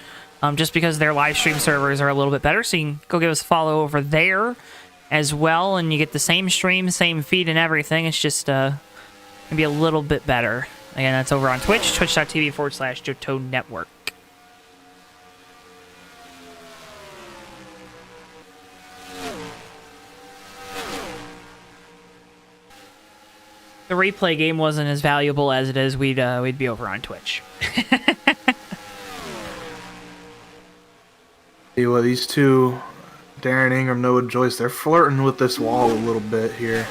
just because their live stream servers are a little bit better. So you can go give us a follow over there as well, and you get the same stream, same feed, and everything. It's just maybe a little bit better. Again, that's over on Twitch, twitch.tv/JoeTowNetwork. The replay game wasn't as valuable as it is, we'd be over on Twitch. See what these two, Darren Ingram, Noah Joyce, they're flirting with this wall a little bit here.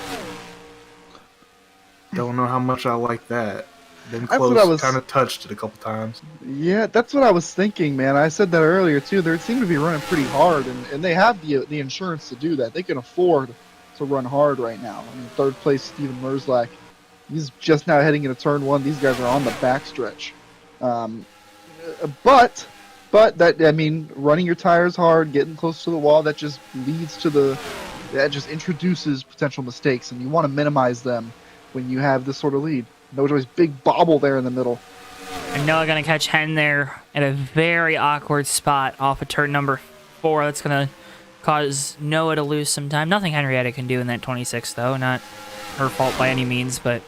Don't know how much I like that. Been close, kind of touched it a couple times. Yeah, that's what I was thinking, man. I said that earlier too. They seem to be running pretty hard, and they have the insurance to do that. They can afford to run hard right now. I mean, third place Steven Merzlak. He's just now heading into turn one. These guys are on the backstretch. But that, I mean, running your tires hard, getting close to the wall, that just leads to that just introduces potential mistakes, and you want to minimize them when you have this sort of lead. No choice, big bobble there in the middle. And Noah gonna catch Hen there at a very awkward spot off of turn number 4. That's gonna cause Noah to lose some time. Nothing Henrietta can do in that 26, though. Not her fault by any means, but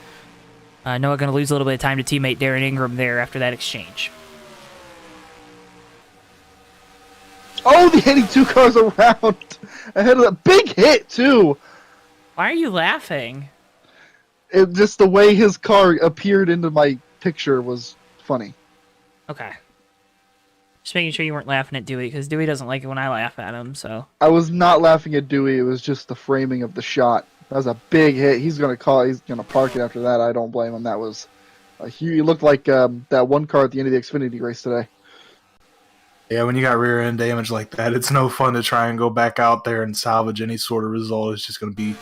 Noah going to lose a little bit of time to teammate Darren Ingram there after that exchange. Oh, the hitting 2 cars around ahead of that big hit too. Why are you laughing? Just the way his car appeared into my picture was funny. Okay. Just making sure you weren't laughing at Dewey, because Dewey doesn't like it when I laugh at him, so. I was not laughing at Dewey, it was just the framing of the shot. That was a big hit. He's gonna park it after that. I don't blame him. That was a huge. He looked like that one car at the end of the Xfinity race today. Yeah, when you got rear end damage like that, it's no fun to try and go back out there and salvage any sort of result. It's just gonna be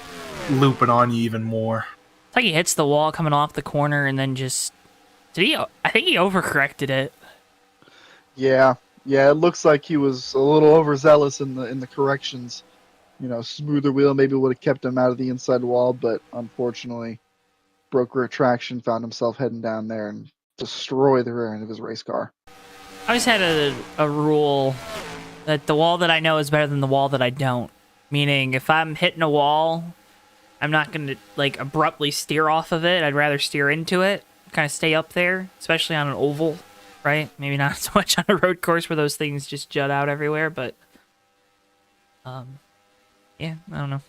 looping on you even more. It's like he hits the wall coming off the corner and then just. I think he overcorrected it. Yeah, it looks like he was a little overzealous in the corrections. You know, smoother wheel maybe would have kept him out of the inside wall, but unfortunately, broke rear traction, found himself heading down there and destroy the rear end of his race car. I always had a rule that the wall that I know is better than the wall that I don't. Meaning, if I'm hitting a wall, I'm not going to, like, abruptly steer off of it. I'd rather steer into it, kind of stay up there, especially on an oval, right? Maybe not so much on a road course where those things just jut out everywhere, but... yeah, I don't know.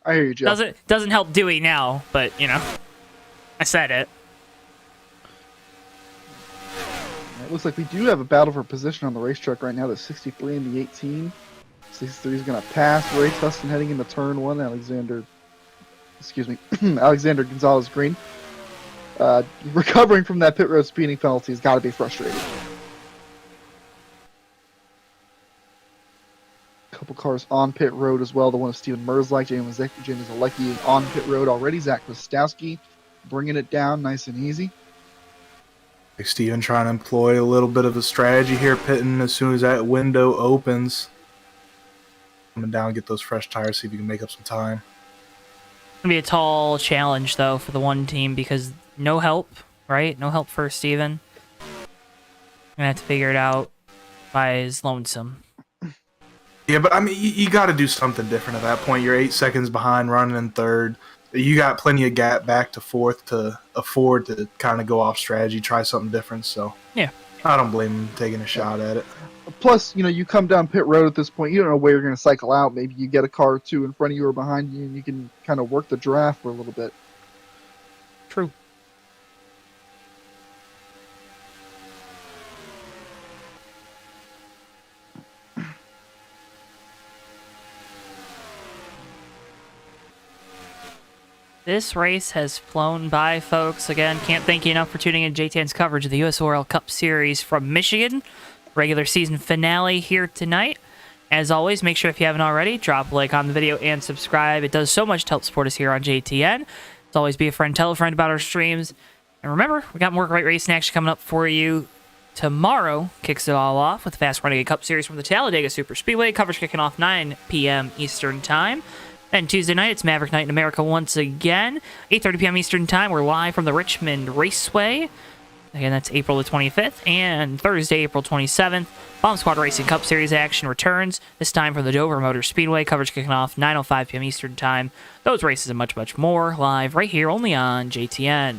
I hear you, Joe. Doesn't help Dewey now, but, you know, I said it. It looks like we do have a battle for position on the racetrack right now. The 63 and the 18. 63 is going to pass Ray Tustin heading into turn 1. Alexander Gonzalez Green. Recovering from that pit road speeding penalty has got to be frustrating. Couple cars on pit road as well. The one of Steven Merzlak, James Alecki on pit road already. Zach Kostowski bringing it down nice and easy. Like Steven trying to employ a little bit of a strategy here, pitting as soon as that window opens. Coming down, get those fresh tires, see if you can make up some time. It's going to be a tall challenge, though, for the one team because no help, right? No help for Steven. Going to have to figure it out by his lonesome. Yeah, but I mean, you got to do something different at that point. You're 8 seconds behind, running in third. You got plenty of gap back to fourth to afford to kind of go off strategy, try something different. So yeah, I don't blame him taking a shot at it. Plus, you know, you come down pit road at this point. You don't know where you're going to cycle out. Maybe you get a car or two in front of you or behind you, and you can kind of work the draft for a little bit. True. This race has flown by, folks. Again, can't thank you enough for tuning in to JTN's coverage of the USORL Cup Series from Michigan. Regular season finale here tonight. As always, make sure if you haven't already, drop a like on the video and subscribe. It does so much to help support us here on JTN. As always, be a friend, tell a friend about our streams. And remember, we got more great racing action coming up for you tomorrow. Kicks it all off with the Fast Renegade Cup Series from the Talladega Super Speedway. Coverage kicking off 9 p.m. Eastern Time. Then Tuesday night, it's Maverick Night in America once again. 8:30 p.m. Eastern Time, we're live from the Richmond Raceway. Again, that's April the 25th. And Thursday, April 27th, Bomb Squad Racing Cup Series action returns, this time from the Dover Motor Speedway. Coverage kicking off 9:05 p.m. Eastern Time. Those races and much, much more live right here only on JTN.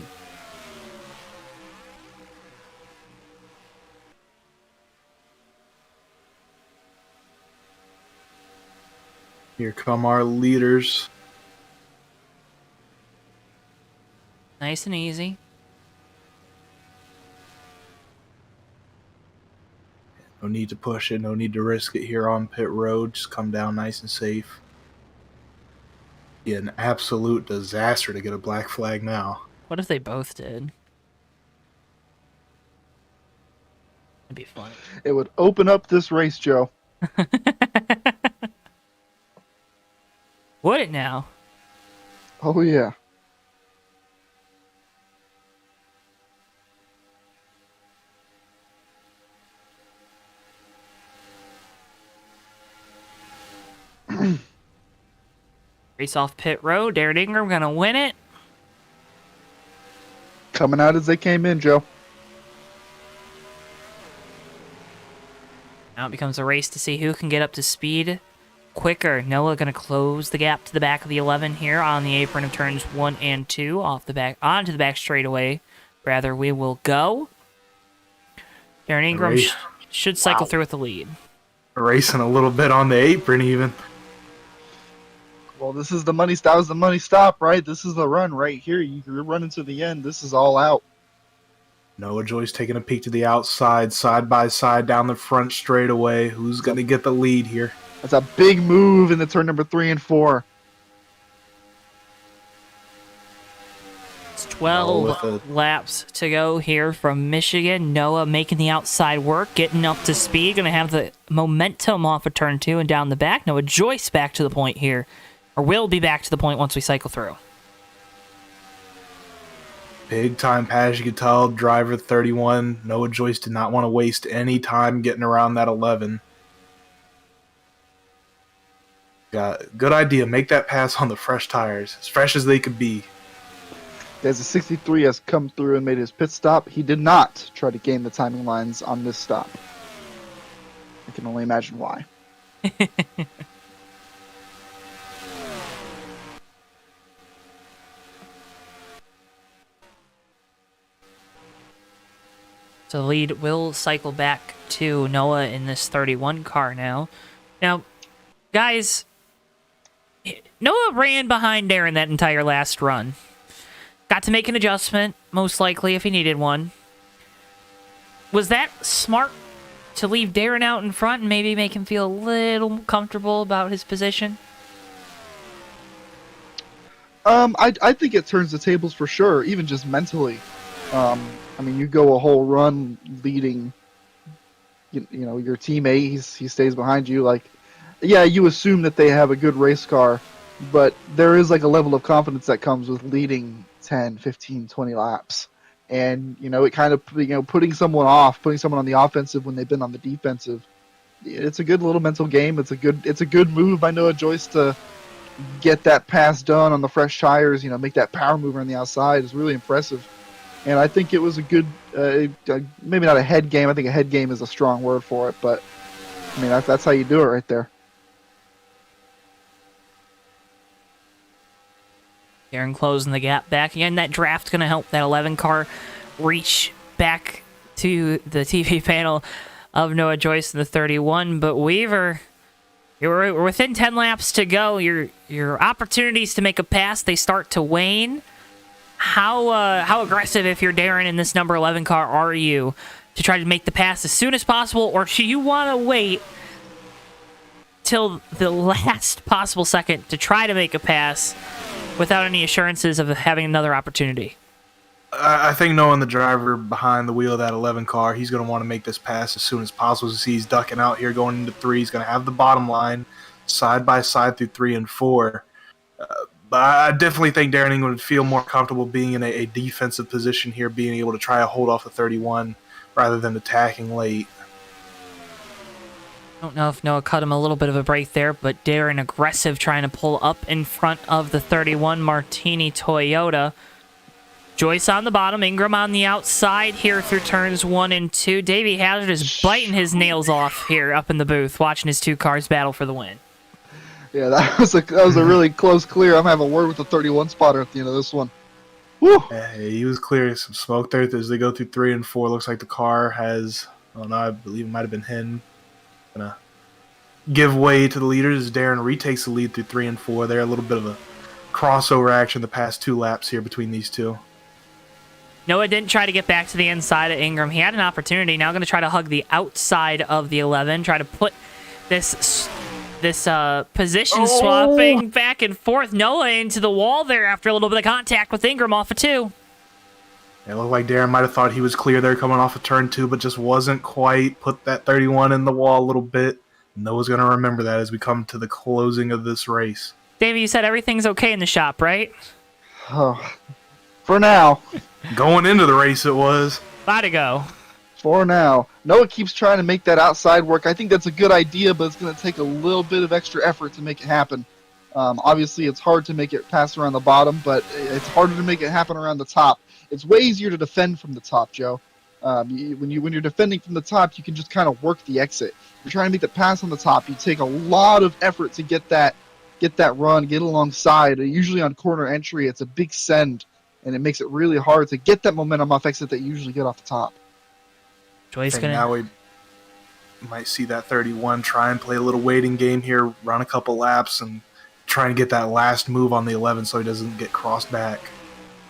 Here come our leaders. Nice and easy. No need to push it. No need to risk it here on pit road. Just come down nice and safe. Yeah, an absolute disaster to get a black flag now. What if they both did? That'd be funny. It would open up this race, Joe. Would it now? Oh, yeah. Race off pit road. Darren Ingram gonna win it. Coming out as they came in, Joe. Now it becomes a race to see who can get up to speed quicker. Noah gonna close the gap to the back of the 11 here on the apron of turns 1 and 2 off the back onto the back straightaway. Rather, we will go. Darren Ingram should cycle through with the lead. Racing a little bit on the apron even. Well, this is the money. That was the money stop, right? This is the run right here. You're running to the end. This is all out. Noah Joyce taking a peek to the outside, side by side down the front straightaway. Who's going to get the lead here? That's a big move in the turn number 3 and 4. It's 12 laps to go here from Michigan. Noah making the outside work, getting up to speed. Going to have the momentum off of turn 2 and down the back. Noah Joyce back to the point here. Or will be back to the point once we cycle through. Big time pass, you could tell. Driver 31, Noah Joyce did not want to waste any time getting around that 11. Got good idea. Make that pass on the fresh tires, as fresh as they could be. As the 63 has come through and made his pit stop, he did not try to gain the timing lines on this stop. I can only imagine why. So the lead will cycle back to Noah in this 31 car now. Now, guys, Noah ran behind Darren that entire last run. Got to make an adjustment, most likely, if he needed one. Was that smart to leave Darren out in front and maybe make him feel a little comfortable about his position? I think it turns the tables for sure, even just mentally. I mean, you go a whole run leading, you know, your teammate. He stays behind you. Like, yeah, you assume that they have a good race car, but there is like a level of confidence that comes with leading 10, 15, 20 laps. And, you know, it kind of, you know, putting someone on the offensive when they've been on the defensive. It's a good little mental game. It's a good move by Noah Joyce to get that pass done on the fresh tires, you know, make that power mover on the outside. Is really impressive. And I think it was a good, maybe not a head game. I think a head game is a strong word for it, but I mean that's how you do it right there. Darren closing the gap back again. That draft going to help that 11 car reach back to the TV panel of Noah Joyce in the 31. But Weaver, we're within 10 laps to go. Your opportunities to make a pass, they start to wane. How aggressive, if you're Darren in this number 11 car, are you to try to make the pass as soon as possible, or do you want to wait till the last possible second to try to make a pass without any assurances of having another opportunity? I think knowing the driver behind the wheel of that 11 car, he's going to want to make this pass as soon as possible. As he's ducking out here going into 3, he's going to have the bottom line side by side through 3 and 4. But I definitely think Darren Ingram would feel more comfortable being in a defensive position here, being able to try to hold off the 31 rather than attacking late. Don't know if Noah cut him a little bit of a break there, but Darren aggressive trying to pull up in front of the 31 Martini Toyota. Joyce on the bottom, Ingram on the outside here through turns 1 and 2. Davey Hazard is biting his nails off here up in the booth, watching his two cars battle for the win. Yeah, that was a really close clear. I'm having a word with the 31 spotter at the end of this one. Woo! Hey, he was clearing some smoke there as they go through 3 and 4. Looks like the car has, I don't know, I believe it might have been him. Gonna give way to the leaders as Darren retakes the lead through 3 and 4 there. A little bit of a crossover action the past 2 laps here between these two. Noah didn't try to get back to the inside of Ingram. He had an opportunity. Now going to try to hug the outside of the 11. Try to put this position swapping back and forth. Noah into the wall there after a little bit of contact with Ingram off of 2. It looked like Darren might have thought he was clear there coming off of turn 2, but just wasn't quite. Put that 31 in the wall a little bit. Noah's going to remember that as we come to the closing of this race. Davey, you said everything's okay in the shop, right? Oh, for now. Going into the race it was. About to go. For now. Noah keeps trying to make that outside work. I think that's a good idea, but it's going to take a little bit of extra effort to make it happen. Obviously, it's hard to make it pass around the bottom, but it's harder to make it happen around the top. It's way easier to defend from the top, Joe. When you're defending from the top, you can just kind of work the exit. You're trying to make the pass on the top. You take a lot of effort to get that run, get alongside. Usually on corner entry, it's a big send, and it makes it really hard to get that momentum off exit that you usually get off the top. Joyce And now we might see that 31 try and play a little waiting game here, run a couple laps, and try and get that last move on the 11 so he doesn't get crossed back.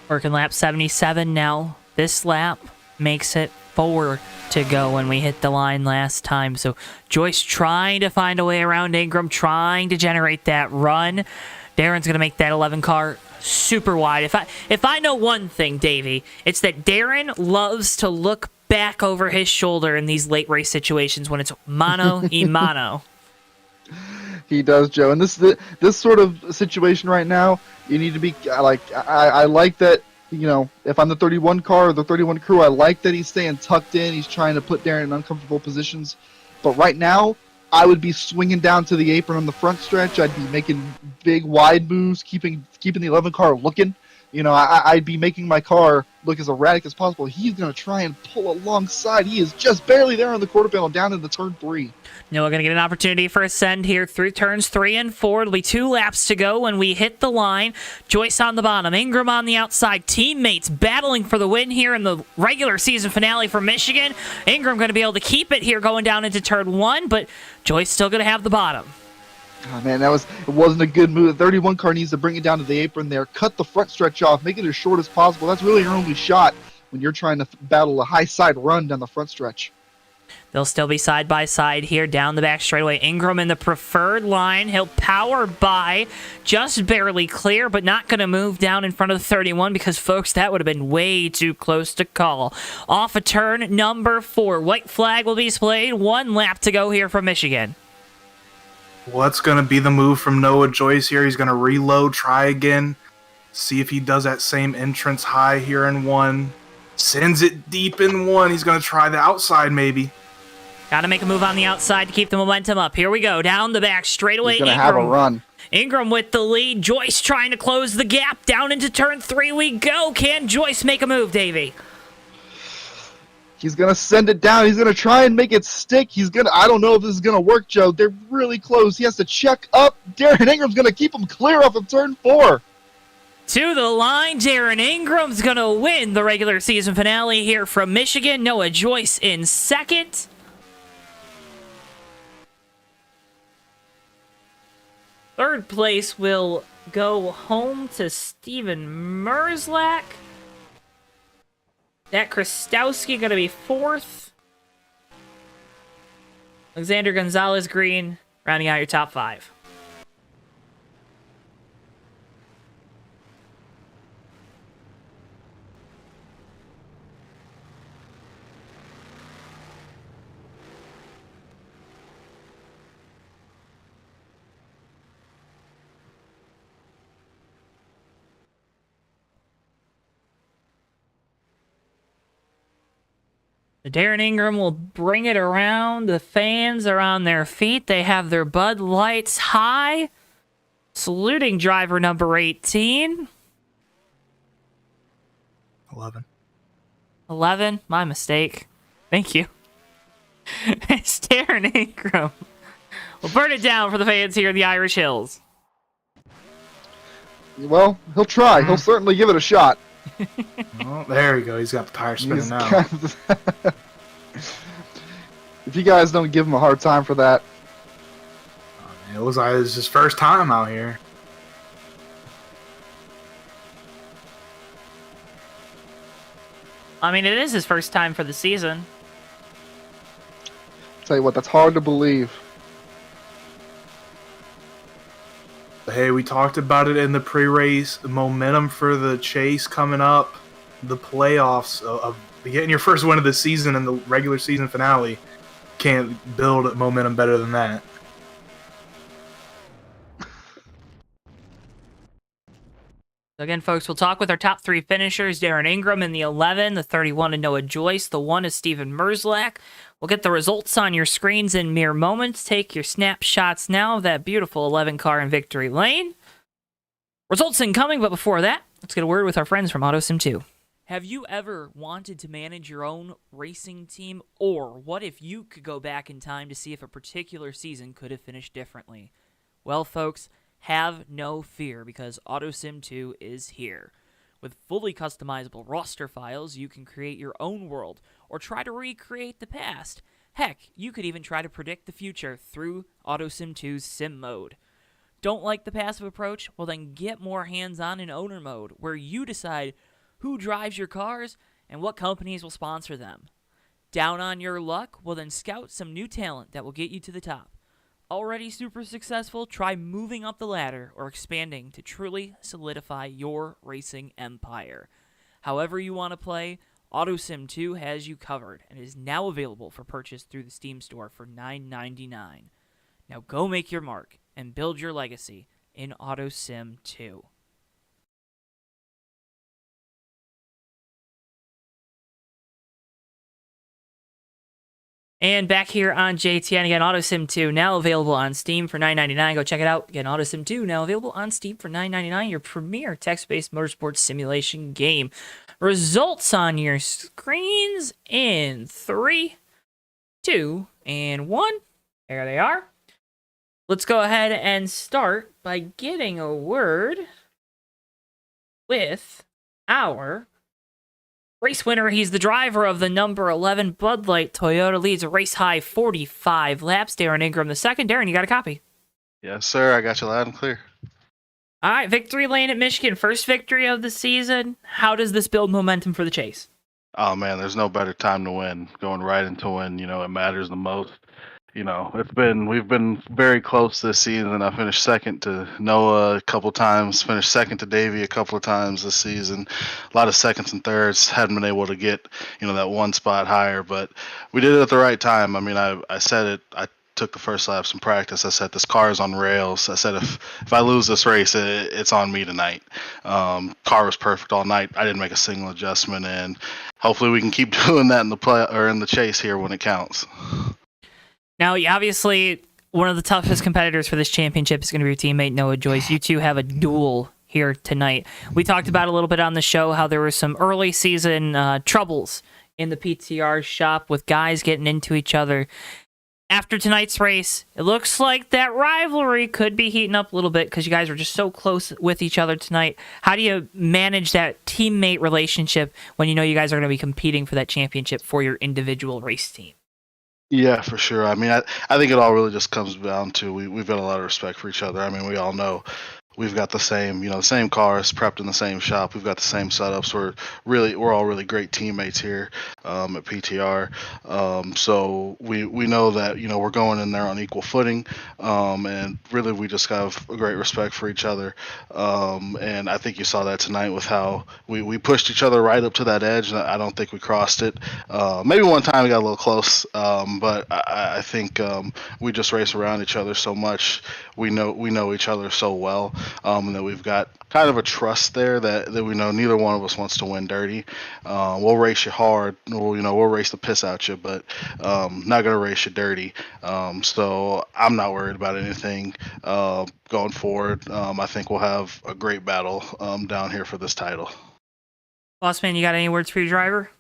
Working lap 77 now. This lap makes it 4 to go when we hit the line last time. So Joyce trying to find a way around Ingram, trying to generate that run. Darren's going to make that 11 car super wide. If I know one thing, Davey, it's that Darren loves to look back over his shoulder in these late race situations when it's mano y mano. He does, Joe. And this sort of situation right now, you need to be like, I like that, you know, if I'm the 31 car or the 31 crew, I like that he's staying tucked in. He's trying to put Darren in uncomfortable positions. But right now, I would be swinging down to the apron on the front stretch. I'd be making big, wide moves, keeping the 11 car looking. You know, I'd be making my car look as erratic as possible. He's going to try and pull alongside. He is just barely there on the quarter panel down into turn 3. Now we're going to get an opportunity for a send here through turns 3 and 4. It'll be 2 laps to go when we hit the line. Joyce on the bottom, Ingram on the outside. Teammates battling for the win here in the regular season finale for Michigan. Ingram going to be able to keep it here going down into turn 1, but Joyce still going to have the bottom. Oh, man, it wasn't a good move. The 31 car needs to bring it down to the apron there, cut the front stretch off, make it as short as possible. That's really your only shot when you're trying to battle a high side run down the front stretch. They'll still be side by side here down the back straightaway. Ingram in the preferred line. He'll power by, just barely clear, but not going to move down in front of the 31 because, folks, that would have been way too close to call. Off a turn number 4. White flag will be displayed. 1 lap to go here from Michigan. What's going to be the move from Noah Joyce here? He's going to reload, try again, see if he does that same entrance high here in 1. Sends it deep in 1. He's going to try the outside maybe. Got to make a move on the outside to keep the momentum up. Here we go. Down the back straightaway. He's going to have a run. Ingram with the lead. Joyce trying to close the gap. Down into turn 3 we go. Can Joyce make a move, Davey? He's going to send it down. He's going to try and make it stick. I don't know if this is going to work, Joe. They're really close. He has to check up. Darren Ingram's going to keep him clear off of turn 4. To the line, Darren Ingram's going to win the regular season finale here from Michigan. Noah Joyce in second. Third place will go home to Steven Merzlak. That Krastowski going to be 4th. Alexander Gonzalez Green rounding out your top 5. The Darren Ingram will bring it around. The fans are on their feet. They have their Bud Lights high. Saluting driver number 18. 11. 11, my mistake. Thank you. It's Darren Ingram. We'll burn it down for the fans here in the Irish Hills. Well, he'll try. He'll certainly give it a shot. Oh, there we go. He's got the tire spinning He's now. If you guys don't give him a hard time for that. It looks like it's his first time out here. I mean, it is his first time for the season. Tell you what, that's hard to believe. Hey, we talked about it in the pre-race. The momentum for the chase coming up, the playoffs of getting your first win of the season and the regular season finale. Can't build momentum better than that. Again, folks, we'll talk with our top 3 finishers. Darren Ingram in the 11, the 31 and Noah Joyce, the 1 is Steven Merzlak. We'll get the results on your screens in mere moments. Take your snapshots now of that beautiful 11 car in victory lane. Results incoming, but before that, let's get a word with our friends from AutoSim 2. Have you ever wanted to manage your own racing team? Or what if you could go back in time to see if a particular season could have finished differently? Well, folks, have no fear, because AutoSim 2 is here. With fully customizable roster files, you can create your own world or try to recreate the past. Heck, you could even try to predict the future through AutoSim 2's Sim mode. Don't like the passive approach? Well, then get more hands-on in owner mode, where you decide who drives your cars and what companies will sponsor them. Down on your luck? Well, then scout some new talent that will get you to the top. Already super successful? Try moving up the ladder or expanding to truly solidify your racing empire. However you want to play, AutoSim 2 has you covered and is now available for purchase through the Steam store for $9.99. Now go make your mark and build your legacy in AutoSim 2. And back here on JTN, again, AutoSim 2 now available on Steam for $9.99. Go check it out. Again, AutoSim 2 now available on Steam for $9.99. Your premier text-based motorsports simulation game. Results on your screens in 3, 2, and 1. There they are. Let's go ahead and start by getting a word with our race winner. He's the driver of the number 11 Bud Light Toyota, leads a race high 45 laps. Darren Ingram the second. Darren, you got a copy? Yes, sir. I got you loud and clear. All right, victory lane at Michigan. First victory of the season. How does this build momentum for the chase? Oh, man, there's no better time to win. Going right into win, it matters the most. We've been very close this season. I finished second to Noah a couple times, finished second to Davey a couple of times this season. A lot of seconds and thirds. Hadn't been able to get, that one spot higher, but we did it at the right time. I mean, I said it. I took the first laps in practice. I said, this car is on rails. I said, if I lose this race, it's on me tonight. Car was perfect all night. I didn't make a single adjustment, and hopefully we can keep doing that in the chase here when it counts. Now, obviously, one of the toughest competitors for this championship is going to be your teammate, Noah Joyce. You two have a duel here tonight. We talked about a little bit on the show how there were some early season troubles in the PTR shop with guys getting into each other. After tonight's race, it looks like that rivalry could be heating up a little bit because you guys were just so close with each other tonight. How do you manage that teammate relationship when you know you guys are going to be competing for that championship for your individual race team? Yeah, for sure. I mean, I think it all really just comes down to we've got a lot of respect for each other. I mean, we all know we've got the same cars prepped in the same shop. We've got the same setups. We're all really great teammates here at PTR. So we know that we're going in there on equal footing, and really we just have a great respect for each other. And I think you saw that tonight with how we pushed each other right up to that edge. I don't think we crossed it. Maybe one time we got a little close, but I think we just race around each other so much. We know each other so well. and that we've got kind of a trust there that we know neither one of us wants to win dirty. We'll race you hard. We'll race the piss out you, but not gonna race you dirty. So I'm not worried about anything going forward. I think we'll have a great battle down here for this title. Boss man, you got any words for your driver?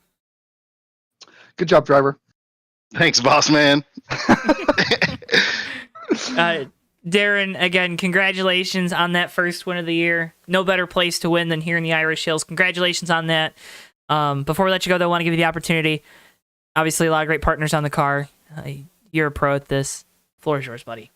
Good job, driver. Thanks, boss man. Darren, again, congratulations on that first win of the year. No better place to win than here in the Irish Hills. Congratulations on that. Before we let you go, though, I want to give you the opportunity. Obviously, a lot of great partners on the car. You're a pro at this. Floor is yours, buddy.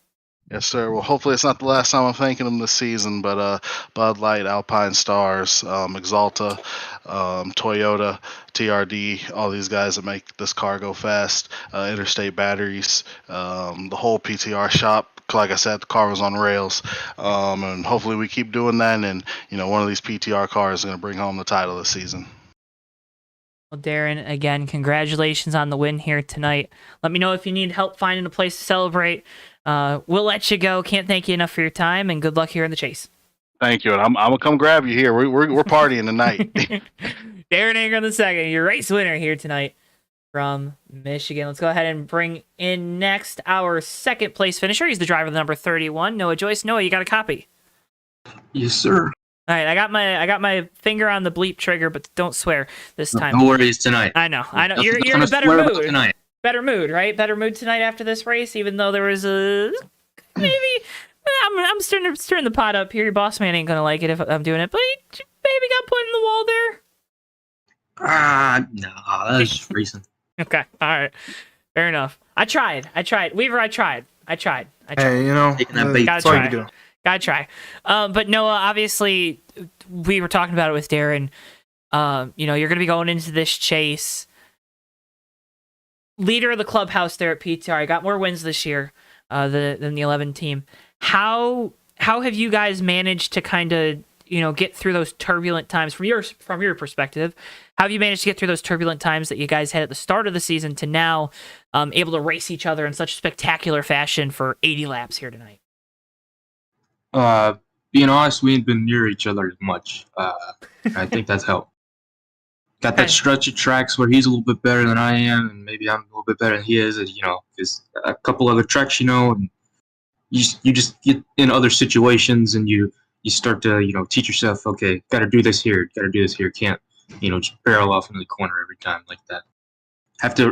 Yes, sir. Well, hopefully it's not the last time I'm thanking them this season, but Bud Light, Alpine Stars, Exalta, Toyota, TRD, all these guys that make this car go fast, Interstate Batteries, the whole PTR shop. Like I said, the car was on rails, and hopefully we keep doing that, and one of these PTR cars is going to bring home the title this season. Well, Darren, again, congratulations on the win here tonight. Let me know if you need help finding a place to celebrate. We'll let you go. Can't thank you enough for your time, and good luck here in the chase. Thank you, and I'm gonna come grab you here. We're partying tonight. Darren Ingram II, your race winner here tonight from Michigan. Let's go ahead and bring in next our second place finisher. He's the driver of the number 31, Noah Joyce. Noah, you got a copy? Yes, sir. All right, I got my finger on the bleep trigger, but don't swear this time. No worries tonight. I know. You're in Nothing a to better swear about mood. tonight. Better mood, right? Better mood tonight after this race, even though there was a maybe. I'm stirring the pot up here. Your boss man ain't gonna like it if I'm doing it, but he maybe got put in the wall there. No, that's just recent. Okay, all right, fair enough. I tried. Weaver, I tried. Hey, Taking that bait. that's all you do. Gotta try. But Noah, obviously, we were talking about it with Darren. You're gonna be going into this chase. Leader of the clubhouse there at PTR. Got more wins this year than the 11 team. How have you guys managed to kind of get through those turbulent times from your perspective? How have you managed to get through those turbulent times that you guys had at the start of the season to now able to race each other in such spectacular fashion for 80 laps here tonight? Being honest, we ain't been near each other as much. I think that's helped. Got that stretch of tracks where he's a little bit better than I am, and maybe I'm a little bit better than he is. There's a couple other tracks, and you just get in other situations, and you start to teach yourself, okay, got to do this here, can't just barrel off into the corner every time like that.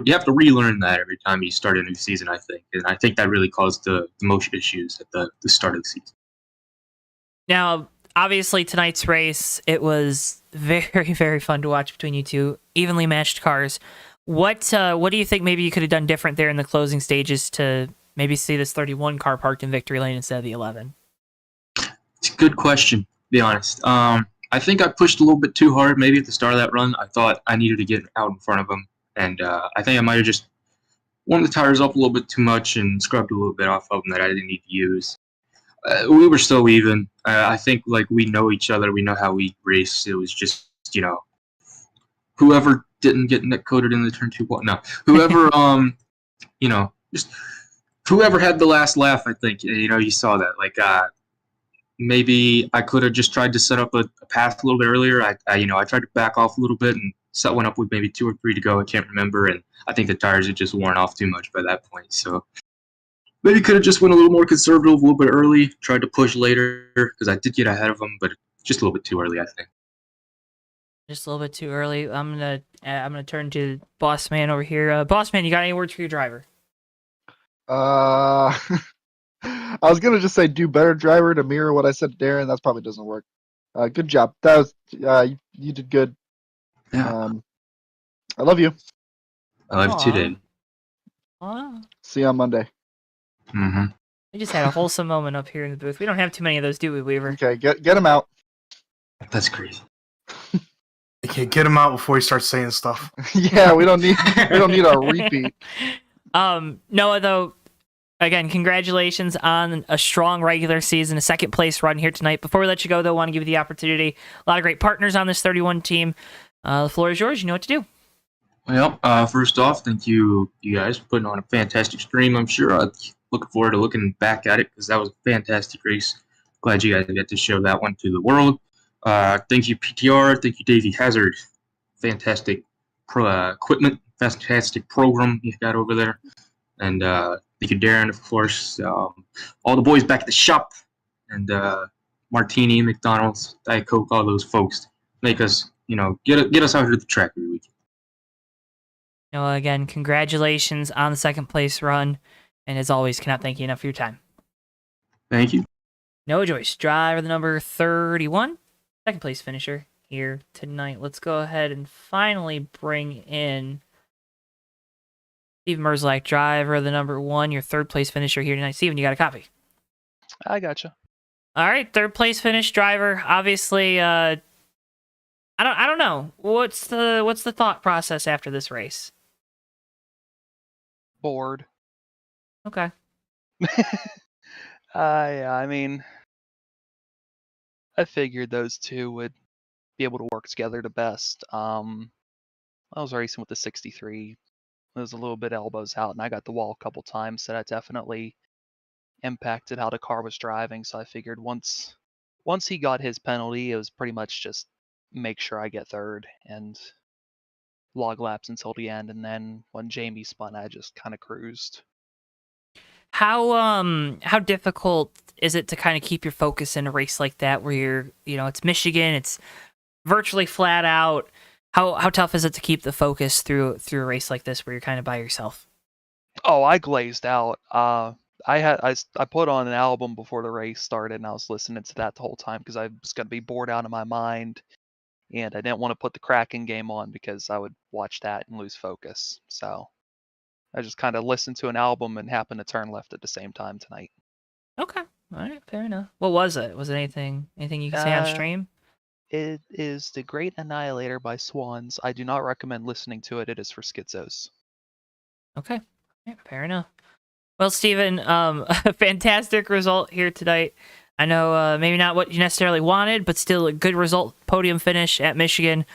You have to relearn that every time you start a new season, I think, and I think that really caused the most issues at the start of the season. Now, obviously, tonight's race, it was very, very fun to watch between you two. Evenly matched cars. What do you think maybe you could have done different there in the closing stages to maybe see this 31 car parked in victory lane instead of the 11? It's a good question, to be honest. I think I pushed a little bit too hard maybe at the start of that run. I thought I needed to get out in front of him, and I think I might have just warmed the tires up a little bit too much and scrubbed a little bit off of them that I didn't need to use. We were so even. I think we know each other. We know how we race. It was just whoever didn't get net coded in the turn 2. No, whoever just whoever had the last laugh. I think you saw that. Maybe I could have just tried to set up a path a little bit earlier. I tried to back off a little bit and set one up with maybe 2 or 3 to go. I can't remember, and I think the tires had just worn off too much by that point. So. Maybe could have just went a little more conservative a little bit early, tried to push later, because I did get ahead of them, but just a little bit too early, I think. Just a little bit too early. I'm gonna turn to Boss Man over here. Boss Man, you got any words for your driver? I was gonna just say do better, driver, to mirror what I said to Darren. That probably doesn't work. Good job. That was you did good. Yeah. I love you. I love you too, Dave. Wow. See you on Monday. Mm-hmm. We just had a wholesome moment up here in the booth. We don't have too many of those, do we, Weaver? Okay, get him out. That's crazy. Okay, get him out before he starts saying stuff. Yeah, we don't need a repeat. Noah, though, again, congratulations on a strong regular season, a second place run here tonight. Before we let you go, though, I want to give you the opportunity. A lot of great partners on this 31 team. The floor is yours. You know what to do. Well, first off, thank you guys for putting on a fantastic stream. I'm sure looking forward to looking back at it because that was a fantastic race. glad you guys get to show that one to the world. Thank you, PTR. Thank you, Davey Hazard. Fantastic equipment, fantastic program you got over there. And thank you, Darren, of course. All the boys back at the shop. And Martini, McDonald's, Diet Coke, all those folks make us, get us out here to the track every week. Again, congratulations on the second place run. And as always, cannot thank you enough for your time. Thank you. Noah Joyce, driver the number 31, second place finisher here tonight. Let's go ahead and finally bring in Steven Merzlak, driver the number 1, your third place finisher here tonight. Steven, you got a copy? I gotcha. All right, third place finish driver. Obviously, I don't know. What's the thought process after this race? Bored. Okay. I mean, I figured those two would be able to work together the best. I was racing with the 63. It was a little bit elbows out, and I got the wall a couple times, so that definitely impacted how the car was driving. So I figured once he got his penalty, it was pretty much just make sure I get third and log laps until the end. And then when Jamie spun, I just kind of cruised. How difficult is it to kind of keep your focus in a race like that where it's Michigan, it's virtually flat out. How tough is it to keep the focus through a race like this where you're kind of by yourself? Oh, I glazed out. I put on an album before the race started, and I was listening to that the whole time because I was going to be bored out of my mind, and I didn't want to put the Kraken game on because I would watch that and lose focus. So I just kind of listened to an album and happened to turn left at the same time tonight. Okay, all right, fair enough. What was it? Was it anything you can say on stream? It is The Great Annihilator by Swans. I do not recommend listening to it. It is for schizos. Okay, yeah, fair enough. Well, Steven, a fantastic result here tonight. I know maybe not what you necessarily wanted, but still a good result, podium finish at Michigan.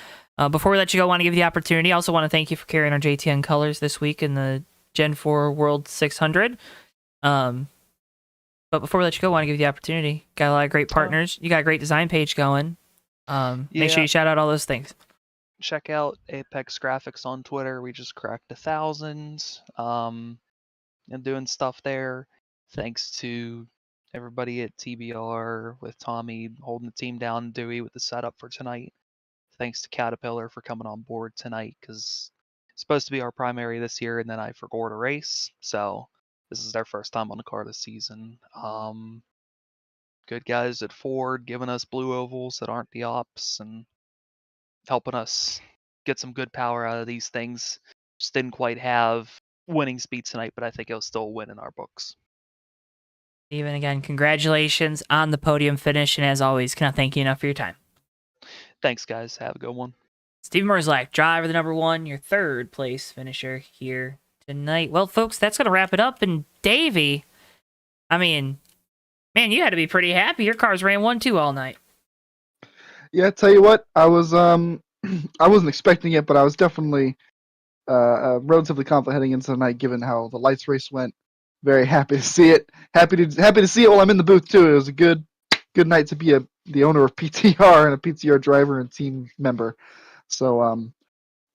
Before we let you go, I want to give you the opportunity. I also want to thank you for carrying our JTN colors this week in the Gen 4 World 600. But before we let you go, I want to give you the opportunity. Got a lot of great partners. You got a great design page going. Make sure you shout out all those things. Check out Apex Graphics on Twitter. We just cracked 1,000 and doing stuff there. Thanks to everybody at TBR with Tommy holding the team down, Dewey with the setup for tonight. Thanks to Caterpillar for coming on board tonight because it's supposed to be our primary this year, and then I forgot a race. So this is their first time on the car this season. Good guys at Ford giving us blue ovals that aren't the ops and helping us get some good power out of these things. Just didn't quite have winning speed tonight, but I think it'll still win in our books. Steven, again, congratulations on the podium finish, and as always, cannot thank you enough for your time. Thanks, guys. Have a good one. Steven Merzlak, driver the number 1, your third place finisher here tonight. Well, folks, that's going to wrap it up. And Davey, I mean, man, you had to be pretty happy. Your cars ran 1-2 all night. Yeah, tell you what, I was I wasn't expecting it, but I was definitely relatively confident heading into the night, given how the lights race went. Very happy to see it. Happy to see it while I'm in the booth too. It was a good night to be the owner of PTR and a PTR driver and team member. So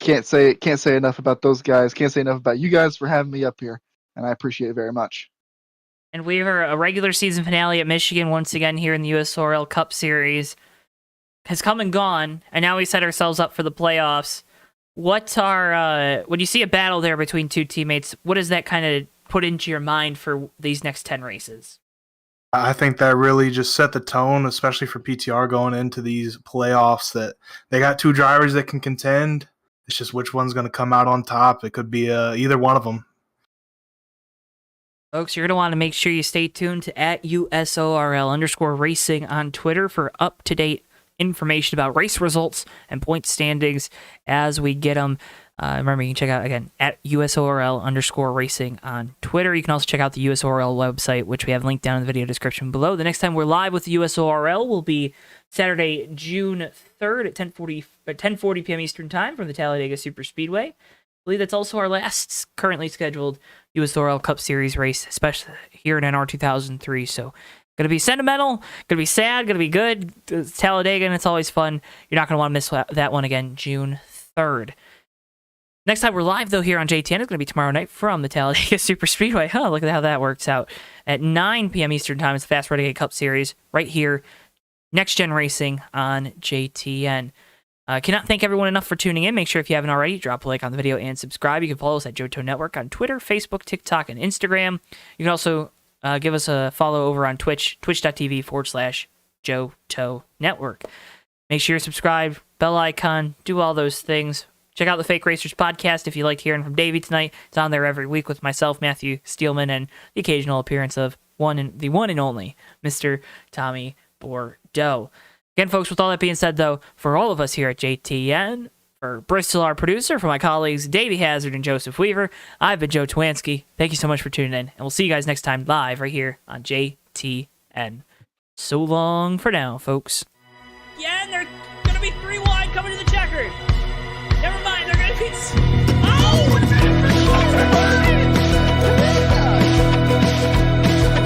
can't say enough about those guys. Can't say enough about you guys for having me up here, and I appreciate it very much. And we have a regular season finale at Michigan once again here in the USORL Cup Series has come and gone, and now we set ourselves up for the playoffs. When you see a battle there between two teammates, what does that kind of put into your mind for these next 10 races? I think that really just set the tone, especially for PTR going into these playoffs, that they got two drivers that can contend. It's just which one's going to come out on top. It could be either one of them. Folks, you're going to want to make sure you stay tuned to @USORL_racing on Twitter for up-to-date information about race results and point standings as we get them. Remember, you can check out, again, @USORL_racing on Twitter. You can also check out the USORL website, which we have linked down in the video description below. The next time we're live with the USORL will be Saturday, June 3rd at 10:40 p.m. Eastern Time from the Talladega Superspeedway. I believe that's also our last currently scheduled USORL Cup Series race, especially here in NR 2003. So Gonna be sentimental, gonna be sad, gonna be good. It's Talladega, and it's always fun. You're not gonna want to miss that one again, June 3rd. Next time we're live, though, here on JTN, it's gonna be tomorrow night from the Talladega Super Speedway. Huh, look at how that works out. At 9 p.m. Eastern Time, it's the Fast Renegade Cup Series, right here, Next Gen Racing on JTN. Cannot thank everyone enough for tuning in. Make sure if you haven't already, drop a like on the video and subscribe. You can follow us at JoeTowNetwork on Twitter, Facebook, TikTok, and Instagram. You can also give us a follow over on Twitch, twitch.tv/JoeTowNetwork. Make sure you're subscribed, bell icon, do all those things. Check out the Fake Racers podcast if you liked hearing from Davey tonight. It's on there every week with myself, Matthew Steelman, and the occasional appearance of the one and only Mr. Tommy Bordeaux. Again, folks, with all that being said, though, for all of us here at JTN, for Bristol, our producer, for my colleagues Davey Hazard and Joseph Weaver, I've been Joe Twansky. Thank you so much for tuning in, and we'll see you guys next time live right here on JTN. So long for now, folks. Yeah, and they're going to be 3 wide coming to the checkered. Never mind, they're going to be... Oh!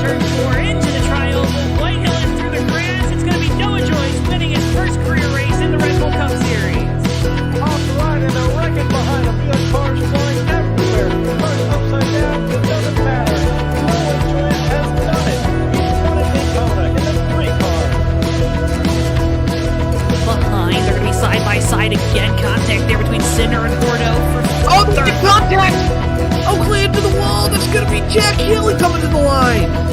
Turn 4 into the tri-oval, Whitehill and through the grass. It's going to be Noah Joyce winning his first career race in the Red Bull Cup Series. Off the line and a wreckage behind him. You have cars flying everywhere. Cars upside down. It doesn't matter. Noah Joyce has done it. He's won a Daytona in the 3 car. Behind, they're going to be side by side again. Contact there between Sinner and Bordeaux for Oh, the contact! Oakley into the wall. That's going to be Jack Healy coming to the line.